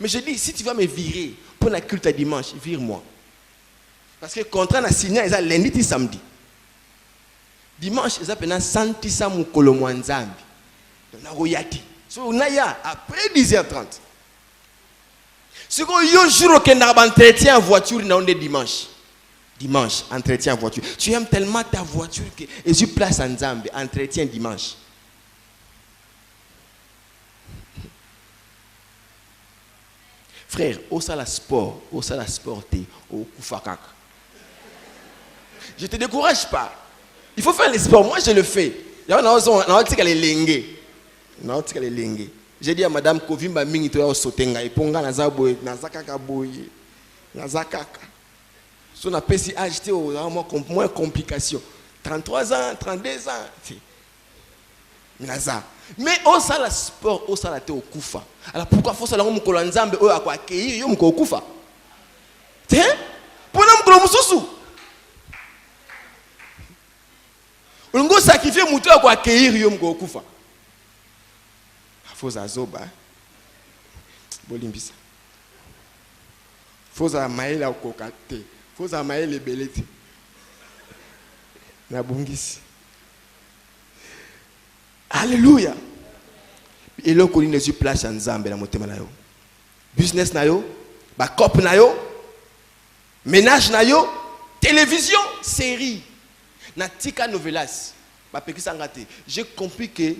Mais je dis, si tu vas me virer pour la culte à dimanche, vire-moi. Parce que le contrat n'a signé, ils ont lundi et samedi. Dimanche, ils ont senti ça mon kolomwanzambi. On a royati. So naya après 10h30. Ce qu'on y a jour qu'on a entretien en voiture dans le dimanche. Dimanche, entretien en voiture. Tu aimes tellement ta voiture que et tu places en Zambie, entretien dimanche. Frère, au sala sport, au sala sporté, au koufakak. Je te décourage pas. Il faut faire les sports. Moi, je le fais. J'ai dit à Madame Kovimba Mingi, tu as sauté. Et ponga nazaboye, nazakaka boye, nazakaka. Si on a payé acheté moins complications. 33 ans, 32 ans. Mais au sala sport, au sala te au koufa. Alors pourquoi faut ça la mon kolanzambe au akwa accueillir yo mko kufa? Tiens, pour nous mko mususu. On go sacrifier mutu akwa accueillir yo mko kufa. Faut azoba. Bolimbisa. Faut a maela okokate. Faut a maela belete. Na bungisi. Alléluia. Et là, on a place en Zambie, business na yo, cop na yo, ménage na yo, télévision, série, na tika novelas. J'ai compris que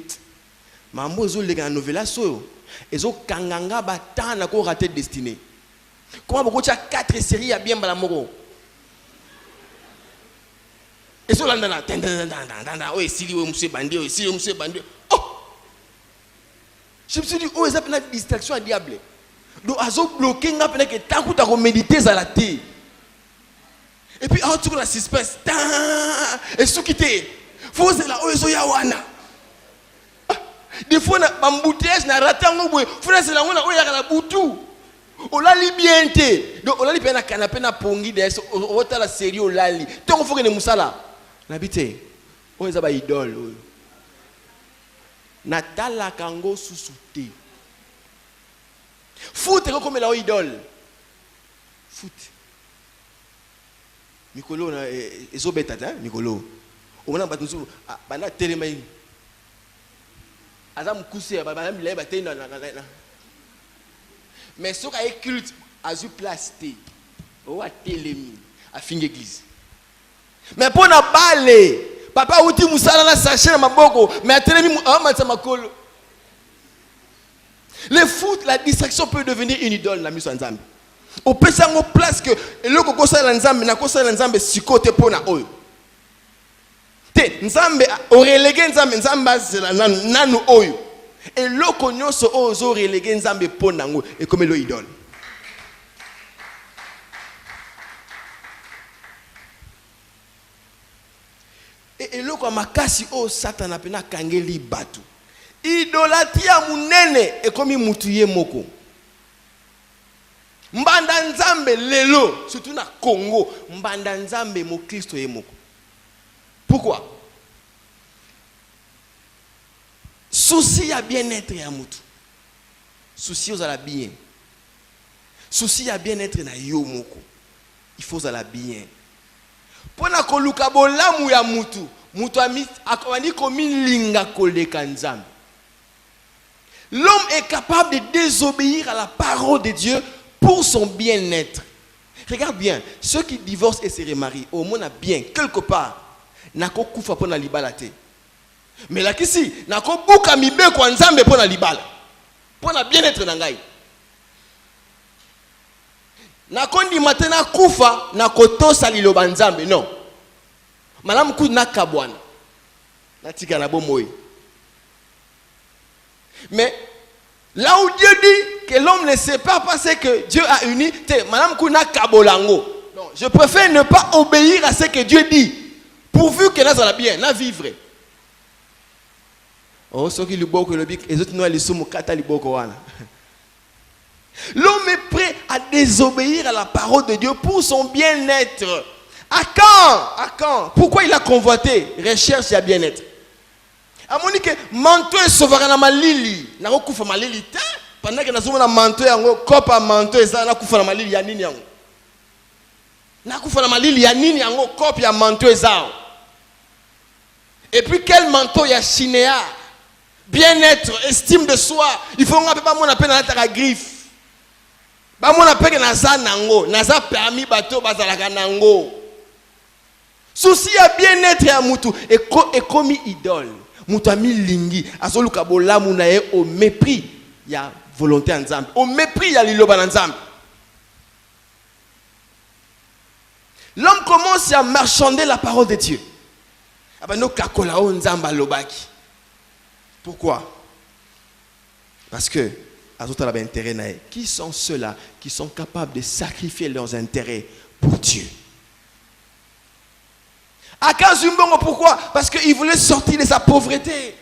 maman zo lega novelas so, ezo kanganga batana ko raté destiné. Comment beaucoup de 4 séries à bien balamoro, Et sur l'andana, oh, ici, monsieur bandit, ici, monsieur bandit. Oh! Je me suis dit, oh, ils ont une distraction à diable. Donc, ils ont bloqué, ils ont que tant que tu as médité à la terre. Et puis, oh, tu as la suspense. Et ce qui t'est, faut que là, oh, ils ont yawana. Des fois, on a un bouteillage, on a raté un peu. Faut que là, on a la boutou. On l'a libéré. Donc, on l'a libéré, on a canapé, on a pongi, on a la série, on l'a libéré. Tant qu'on faut que nous moussala. N'habitez, on est un idole. Natala kango susute. Foot est comme la idole. Foot. Mikolo na ezobeta ta Mikolo. O mona batusu bana telemai. Azam kusi bana milai batei na. Mais ce qui est culte a eu place té. O a telemi a fin église. Mais pour na balé, papa outi musala na sachet na maboko, mais atelemi amatsa makolo. Le foot, la distraction peut devenir une idole na miso nzambe. Au pesa ngo place que le koko sala nzambe na ko sala nzambe sikote pona oyo. Te nzambe o relégué nzambe azela nanu oyo. Et le konyoso ozo relégué nzambe pona ngo et comme le idole. Et le kwa makasi o Satan apena kangeli batu. Idolatia munene et comme mutuye moko. Mbanda nzambe lelo surtout na Congo, mbanda nzambe mo Kristo ye moko. Pourquoi? Souci à bien-être ya mutu. Souci aux ala bien. Souci à bien-être na yo moko. Il faut ala bien. Pona koluka bolamu ya mutu, mutu akwani komi linga koleka nzambe. L'homme est capable de désobéir à la parole de Dieu pour son bien-être. Regarde bien, ceux qui divorcent et se remarient, au moins a bien, quelque part, nako kufa pona libala te. Mais là qu'ici, nako buka mibe kwa nzambe pona libala. Pona bien-être nangai. Nako ndi matena kufa, nako tosa liloba nzambe, non. Madame kou nakabwana. Natika na bomoy. Mais là où Dieu dit que l'homme ne sait pas parce que Dieu a uni, madame Kuna Kabolango. Non, je préfère ne pas obéir à ce que Dieu dit, pourvu que nous allons bien, nous vivre. Oh, ce qui est le beau que le bic, les autres nous allons sommes kata le beau koana. L'homme est prêt à désobéir à la parole de Dieu pour son bien-être. À quand? À quand? Pourquoi il a convoité? Recherche ya bien-être. Amoni que manteau est souverain na malili na ko kufa malili te pendant que nazoma na manteau yango kopa manteau eza na kufa na malili ya nini yango na kufa na malili ya nini yango kopa ya manteau eza. Et puis quel manteau ya chinéa bien-être, estime de soi, il faut nga pas mon appel na ta griffe ba mon appel na za nango na za permis bato bazalaka nango. Souci ya bien-être ya mutu et commis idole. Moutami lingi azoluka bolamu na ye au mépris ya volonté nzambe, au mépris ya liloba nzambe. L'homme commence à marchander la parole de Dieu. Abano kakola o nzamba lobaki. Pourquoi? Parce que azota la intérêt na ye. Qui sont ceux-là qui sont capables de sacrifier leurs intérêts pour Dieu? Akazumbongo, pourquoi? Parce qu'il voulait sortir de sa pauvreté.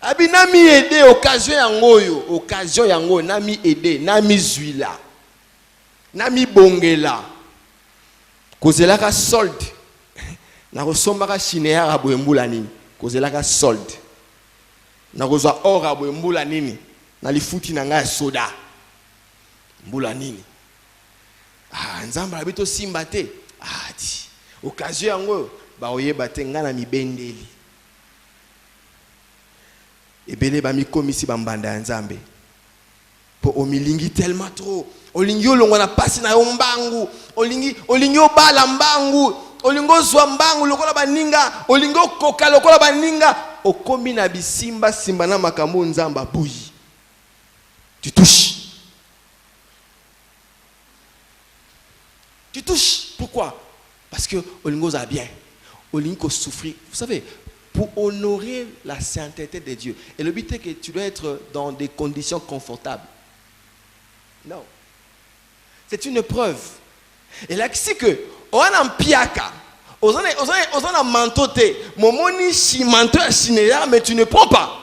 Abi nami aidé occasion yango nami aidé nami zuila nami bongela kozela ka solde na kosomba ka chinéa abo embula nini kozela ka solde na kozwa or abo embula nini na lifuti na nga soda mbula nini nzamba abito simba te ti occasion yango ba oyeba te nga na mibendeli ebele ba mikomisi bambanda ya nzambe po omilingi tellement trop olingi olongo na pasi na yo mbangu olingi obala mbangu olingo zwa mbangu lokola baninga olingo koka lokola baninga okomi na bisimba simba na makambo nzamba buyi tu touches pourquoi? Parce que Olingo a bien. Olingo souffrir. Vous savez, pour honorer la sainteté de Dieu. Et le but est que tu dois être dans des conditions confortables. Non. C'est une preuve. Et là, c'est que, on a un piaka. On a un manteau, momoni si manteau à cinéa, mais tu ne prends pas.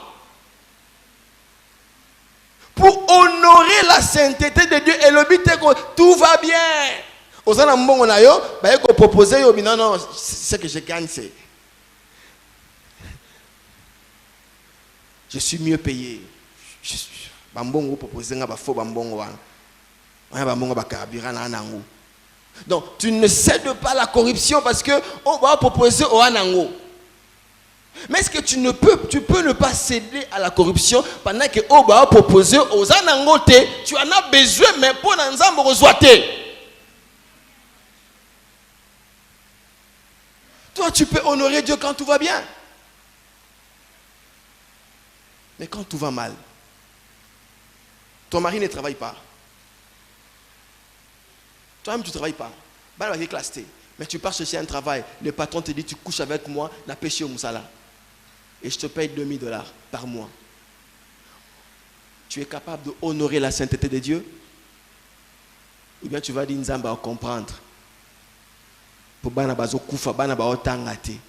Pour honorer la sainteté de Dieu, et le but est que tout va bien. On a un bon on a yo, bah qu'on proposer yo, non non, c'est que je gagne c'est. Je suis mieux payé. Bambongo proposer nga ba faux bambongo wana. On a bambongo ba carburant na nango. Donc, tu ne cèdes pas à la corruption parce que on va proposer au anango. Mais est-ce que tu peux ne pas céder à la corruption pendant que on va proposer aux anango tu en as besoin mais pour n'ensemble rejoiter. Toi, tu peux honorer Dieu quand tout va bien. Mais quand tout va mal, ton mari ne travaille pas. Toi-même, tu ne travailles pas. Mais tu pars chercher un travail. Le patron te dit, tu couches avec moi, la pêche au Moussala. Et je te paye $2000 par mois. Tu es capable d'honorer la sainteté de Dieu? Ou bien tu vas dire, Nzamba va comprendre. Pour bana bazo kufa, bana ba otangate.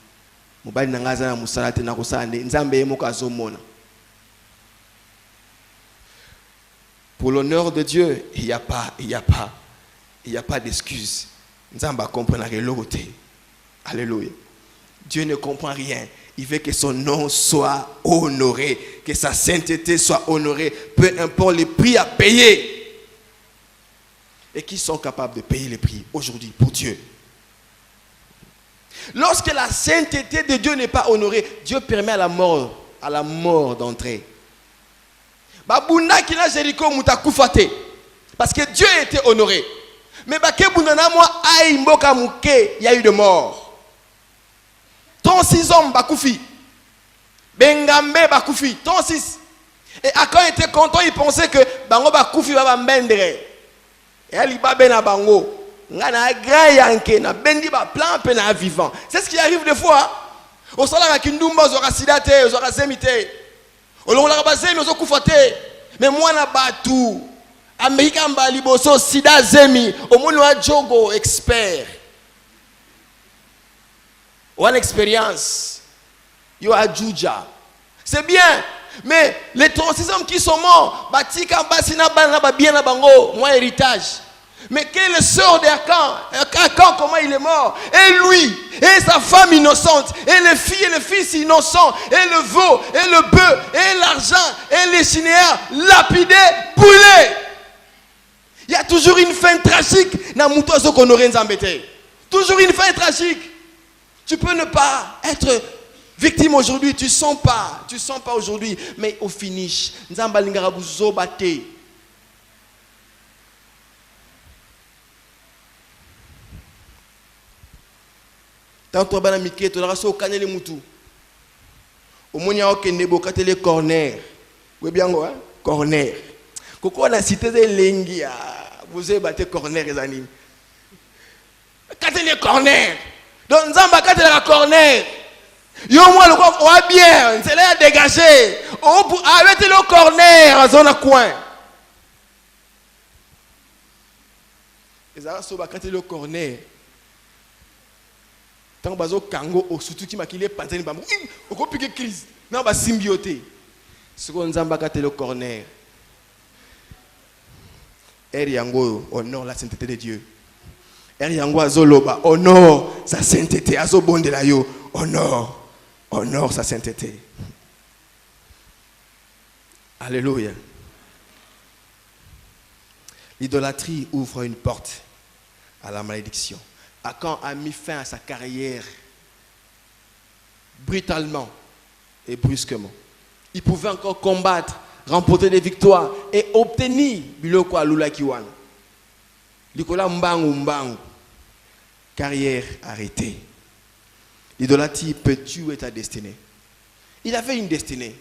Mobali nangaza na Moussala te na kosande. Nzambe yemo kazo mona. Pour l'honneur de Dieu, il n'y a pas d'excuse. Nzamba comprend la l'autre. Alléluia. Dieu ne comprend rien. Il veut que son nom soit honoré, que sa sainteté soit honorée, peu importe les prix à payer. Et qui sont capables de payer les prix aujourd'hui pour Dieu? Lorsque la sainteté de Dieu n'est pas honorée, Dieu permet à la mort d'entrer. Babunda qui n'a Jéricho mutakufate. Parce que Dieu était honoré. Mais il y a eu de morts. 36 hommes bakufi. Bengambe bakufi. 36. Et Akan était content, il pensait que bango bakufi va bambendre. Et ali ba bena bango. Ngana grand yanke na bendi ba plan pe na vivant. C'est ce qui arrive des fois. Au sala na kindumba zo rasidate, zo rasemite. Olonga ba zemi zo kufate. Mais moi na batu Américain Baliboso, Sida Zemi, au monde wa Jogo, expert. One expérience. Yo a Juja. C'est bien. Mais les 36 hommes qui sont morts, Batika Basina Banaba bien à Bango, moi héritage. Mais quelle est le sort d'Akan? Akan, comment il est mort? Et lui, et sa femme innocente, et les filles et les fils innocents, et le veau, et le bœuf, et l'argent, et les chinéens, lapidés, brûlés. Il y a toujours une fin tragique dans Moutozo Konoré Nzambete. Toujours une fin tragique. Tu peux ne pas être victime aujourd'hui, tu sens pas aujourd'hui, mais au finish, Nzamba Lingarabu Zobate. Tant que tu as mis tu as au canel Moutou. Au moins, il y a aucun nebo katele corner. Oui, bien, corner. Koko on a cité des lengia. Vous avez battu corner les animes. Katele corner. Donc Nzamba katele la corner. Yo moi le quoi on a bien, c'est là dégagé. On arrêter le corner à zone à coin. Les arabes sont katele le corner. Tant bazo kango au surtout qui m'a kilé panzani bamou. On peut piquer crise. Non ba symbioté. Ce qu'on Nzamba katele le corner. Eriango honore la sainteté de Dieu. Eriango azoloba honore sa sainteté. Azobonde la yo honore sa sainteté. Alléluia. L'idolâtrie ouvre une porte à la malédiction. Akan a mis fin à sa carrière brutalement et brusquement. Il pouvait encore combattre, remporter des victoires et obtenir biloko alula kiwana. Likola mbangu. Carrière arrêtée. L'idolâtrie peut tuer ta destinée. Il avait une destinée.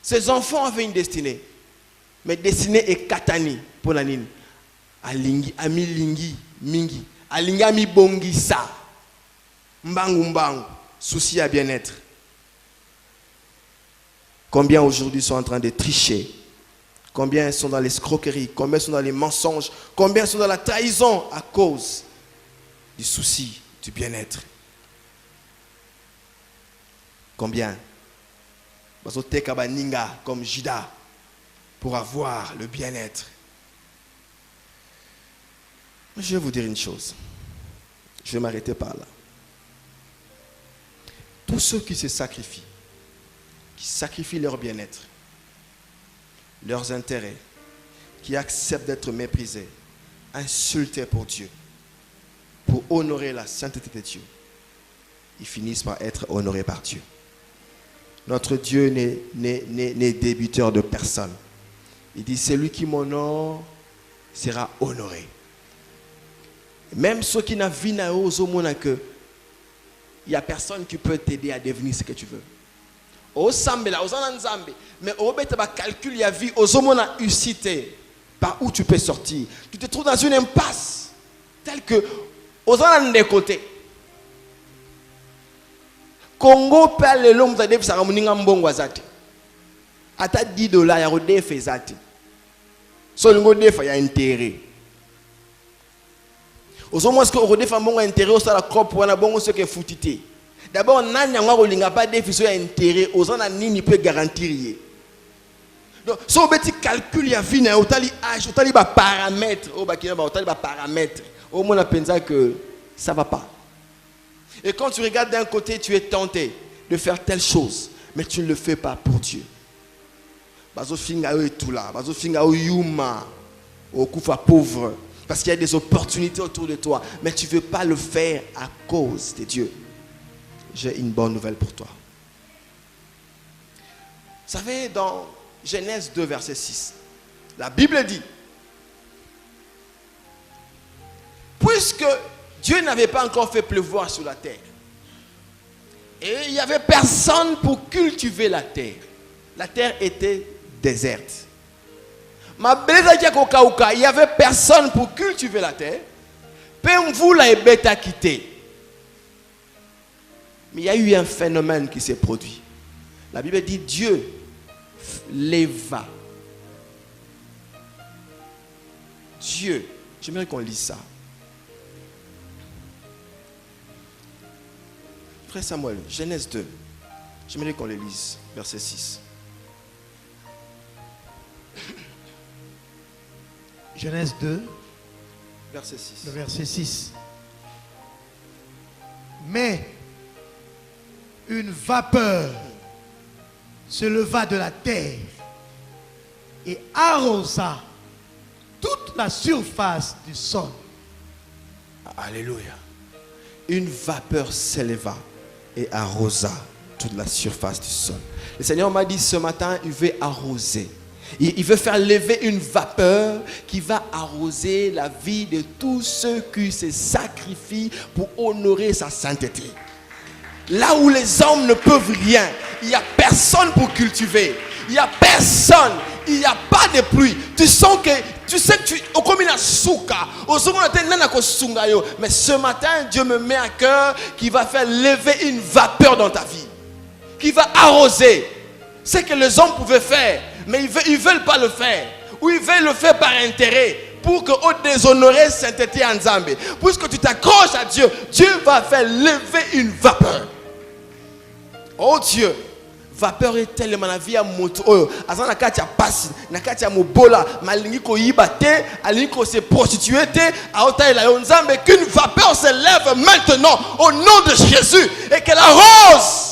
Ses enfants avaient une destinée. Mais destinée est katani pour la nine. Alingi, ami lingi, mingi. Alingi ami bongisa. Mbangu mbangu, souci à bien-être. Combien aujourd'hui sont en train de tricher? Combien sont dans l'escroquerie? Combien sont dans les mensonges? Combien sont dans la trahison à cause du souci du bien-être? Combien? Comme Judas pour avoir le bien-être. Je vais vous dire une chose. Je vais m'arrêter par là. Tous ceux qui se sacrifient, qui sacrifient leur bien-être, leurs intérêts, qui acceptent d'être méprisés, insultés pour Dieu, pour honorer la sainteté de Dieu, ils finissent par être honorés par Dieu. Notre Dieu n'est débiteur de personne. Il dit, celui qui m'honore sera honoré. Même ceux qui n'ont vu que il n'y a personne qui peut t'aider à devenir ce que tu veux. Mais au calcul, il y a vie, par où tu peux sortir. Tu te trouves dans une impasse telle que aux des côtés. Congo parle l'homme de ça mbongo azati. Ata $10 ya rodefe zati. So ngo defa ya intérêt. Aux moins que rodefa mbongo intérêt au sala crop wana bongo ce que futité. D'abord nanya ngwa kolinga pas défi ya intérêt aux na nini peut garantir. Donc so beti calcul ya vie na otali âge, otali ba paramètres, o ba kina ba otali ba paramètres. Au moins on pensa que ça va pas. Et quand tu regardes d'un côté, tu es tenté de faire telle chose, mais tu ne le fais pas pour Dieu. Bazo finga est tout là, bazo finga yuma, au kufa pauvre, parce qu'il y a des opportunités autour de toi, mais tu ne veux pas le faire à cause de Dieu. J'ai une bonne nouvelle pour toi. Vous savez, dans Genèse 2, verset 6, la Bible dit, puisque Dieu n'avait pas encore fait pleuvoir sur la terre. Et il n'y avait personne pour cultiver la terre. La terre était déserte. Il n'y avait personne pour cultiver la terre. Mais il y a eu un phénomène qui s'est produit. La Bible dit Dieu leva. Dieu, j'aimerais qu'on lise ça. Frère Samuel, Genèse 2. J'aimerais qu'on le lise, verset 6. Genèse 2, verset 6. le verset 6. Mais une vapeur se leva de la terre et arrosa toute la surface du sol. Alléluia. Une vapeur s'éleva et arrosa toute la surface du sol. Le Seigneur m'a dit ce matin, il veut arroser. Il veut faire lever une vapeur qui va arroser la vie de tous ceux qui se sacrifient pour honorer sa sainteté. Là où les hommes ne peuvent rien, il n'y a personne pour cultiver. Il n'y a personne. Il n'y a pas de pluie. Tu sais que tu comme une souka. Mais ce matin, Dieu me met à cœur qui va faire lever une vapeur dans ta vie. Qui va arroser. C'est que les hommes pouvaient faire. Mais ils ne veulent pas le faire. Ou ils veulent le faire par intérêt. Pour que au déshonorer sainteté en Zambie. Puisque tu t'accroches à Dieu, Dieu va faire lever une vapeur. Oh Dieu, vapeur est tellement la vie à moto. Oh, azan na kati ya passe, na kati ya mobola, malingi ko yibate, alingi ko se prostituer te, aota ela yonzambe qu'une vapeur se lève maintenant au nom de Jésus et qu'elle arrose.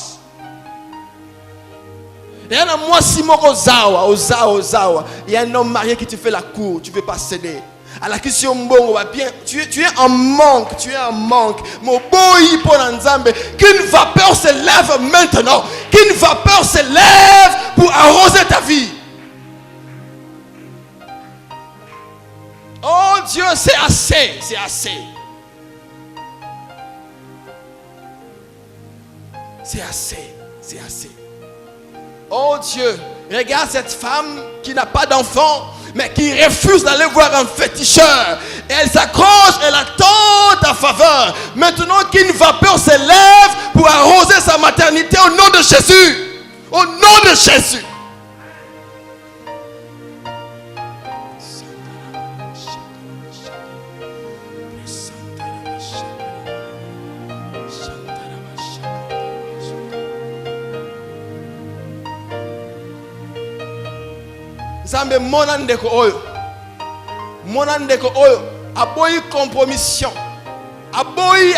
Il y a un mois simoko ozawa, il y a un homme marié qui te fait la cour, tu ne veux pas céder. À la question mbongo va bien, tu es en manque, Mon boy pour l'ensemble, qu'une vapeur se lève maintenant, qu'une vapeur se lève pour arroser ta vie. Oh Dieu, c'est assez. C'est assez. Oh Dieu, regarde cette femme qui n'a pas d'enfant, mais qui refuse d'aller voir un féticheur. Et elle s'accroche, elle attend ta faveur. Maintenant qu'une vapeur s'élève pour arroser sa maternité au nom de Jésus. Au nom de Jésus. Zambe monandeko oyo aboyi compromission aboyi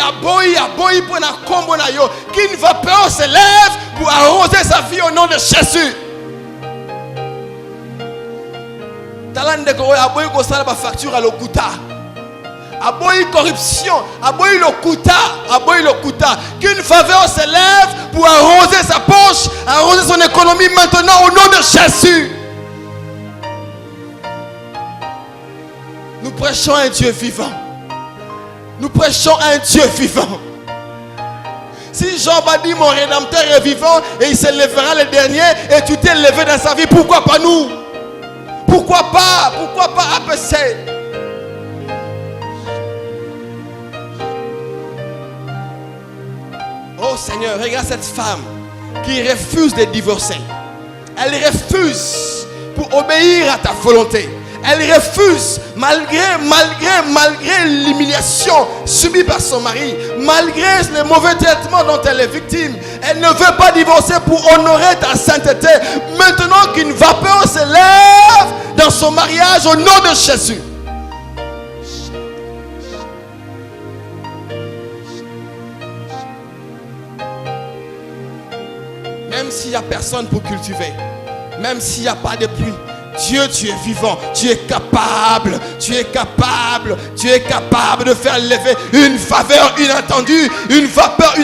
pour na kombo na yo qu'une vapeur se lève pour arroser sa vie au nom de Jésus. Talandeko oyo aboyi ko sala ba facture à l'okuta aboyi corruption aboyi l'okuta qu'une faveur se lève pour arroser sa poche, arroser son économie maintenant au nom de Jésus. Nous prêchons un Dieu vivant. Nous prêchons un Dieu vivant. Si Jean va dire mon rédempteur est vivant et il se lèvera le dernier et tu t'es levé dans sa vie, pourquoi pas nous? Pourquoi pas APC? Oh Seigneur, regarde cette femme qui refuse de divorcer. Elle refuse pour obéir à ta volonté. Elle refuse malgré l'humiliation subie par son mari, malgré les mauvais traitements dont elle est victime. Elle ne veut pas divorcer pour honorer ta sainteté. Maintenant qu'une vapeur se lève dans son mariage au nom de Jésus. Même s'il n'y a personne pour cultiver, même s'il n'y a pas de pluie, Dieu, tu es vivant, tu es capable de faire lever une faveur inattendue, une vapeur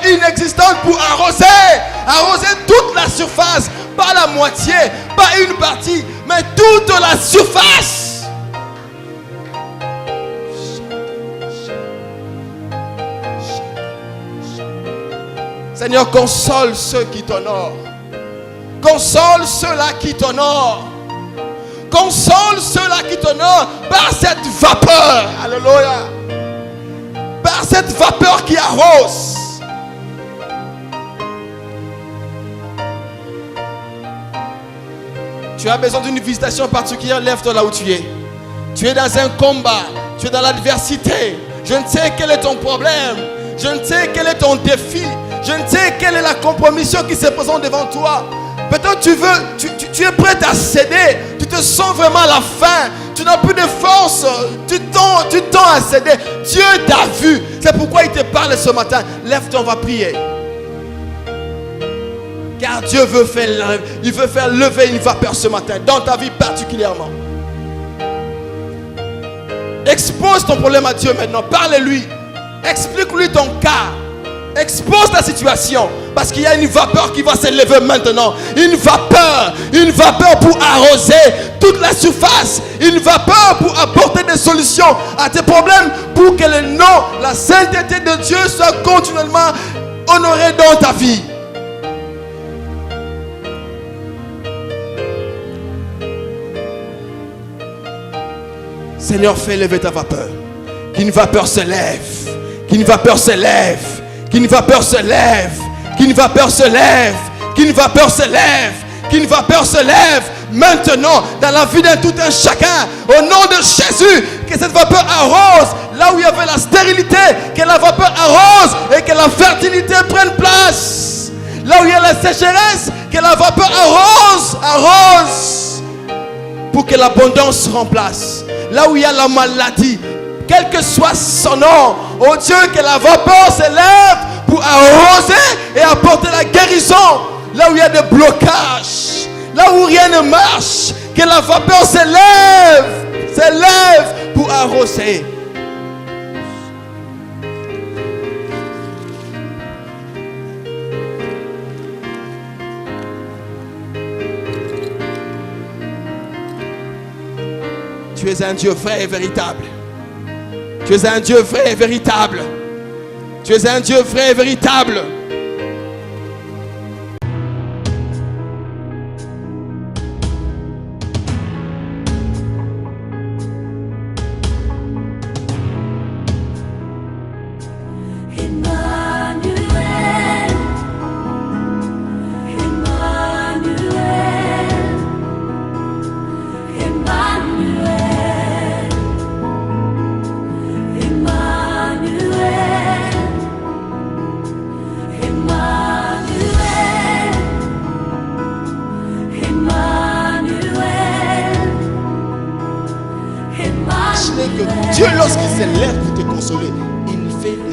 inexistante pour arroser toute la surface, pas la moitié, pas une partie, mais toute la surface. Seigneur, console ceux qui t'honorent. Console ceux-là qui t'honorent. Console ceux-là qui t'honorent par cette vapeur. Alléluia. Par cette vapeur qui arrose. Tu as besoin d'une visitation particulière, lève-toi là où tu es. Tu es dans un combat. Tu es dans l'adversité. Je ne sais quel est ton problème. Je ne sais quel est ton défi. Je ne sais quelle est la compromission qui se présente devant toi. Peut-être tu es prêt à céder. Tu te sens vraiment à la fin. Tu n'as plus de force. Tu tends à céder. Dieu t'a vu. C'est pourquoi il te parle ce matin. Lève-toi, on va prier. Car Dieu veut faire lever une vapeur ce matin. Dans ta vie particulièrement. Expose ton problème à Dieu maintenant. Parle-lui. Explique-lui ton cas. Expose la situation. Parce qu'il y a une vapeur qui va s'élever maintenant. Une vapeur pour arroser toute la surface. Une vapeur pour apporter des solutions à tes problèmes. Pour que le nom, la sainteté de Dieu soit continuellement honorée dans ta vie. Seigneur, fais lever ta vapeur. Qu'une vapeur se lève. Qu'une vapeur se lève. Qu'une vapeur se lève. Qu'une vapeur se lève. Qu'une vapeur se lève. Qu'une vapeur se lève. Maintenant, dans la vie d'un tout un chacun, au nom de Jésus, que cette vapeur arrose là où il y avait la stérilité, que la vapeur arrose et que la fertilité prenne place. Là où il y a la sécheresse, que la vapeur arrose pour que l'abondance remplace. Là où il y a la maladie, quel que soit son nom, oh Dieu, que la vapeur s'élève pour arroser et apporter la guérison. Là où il y a des blocages, là où rien ne marche, que la vapeur s'élève pour arroser. Tu es un Dieu vrai et véritable. Tu es un Dieu vrai et véritable. Tu es un Dieu vrai et véritable.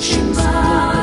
Shema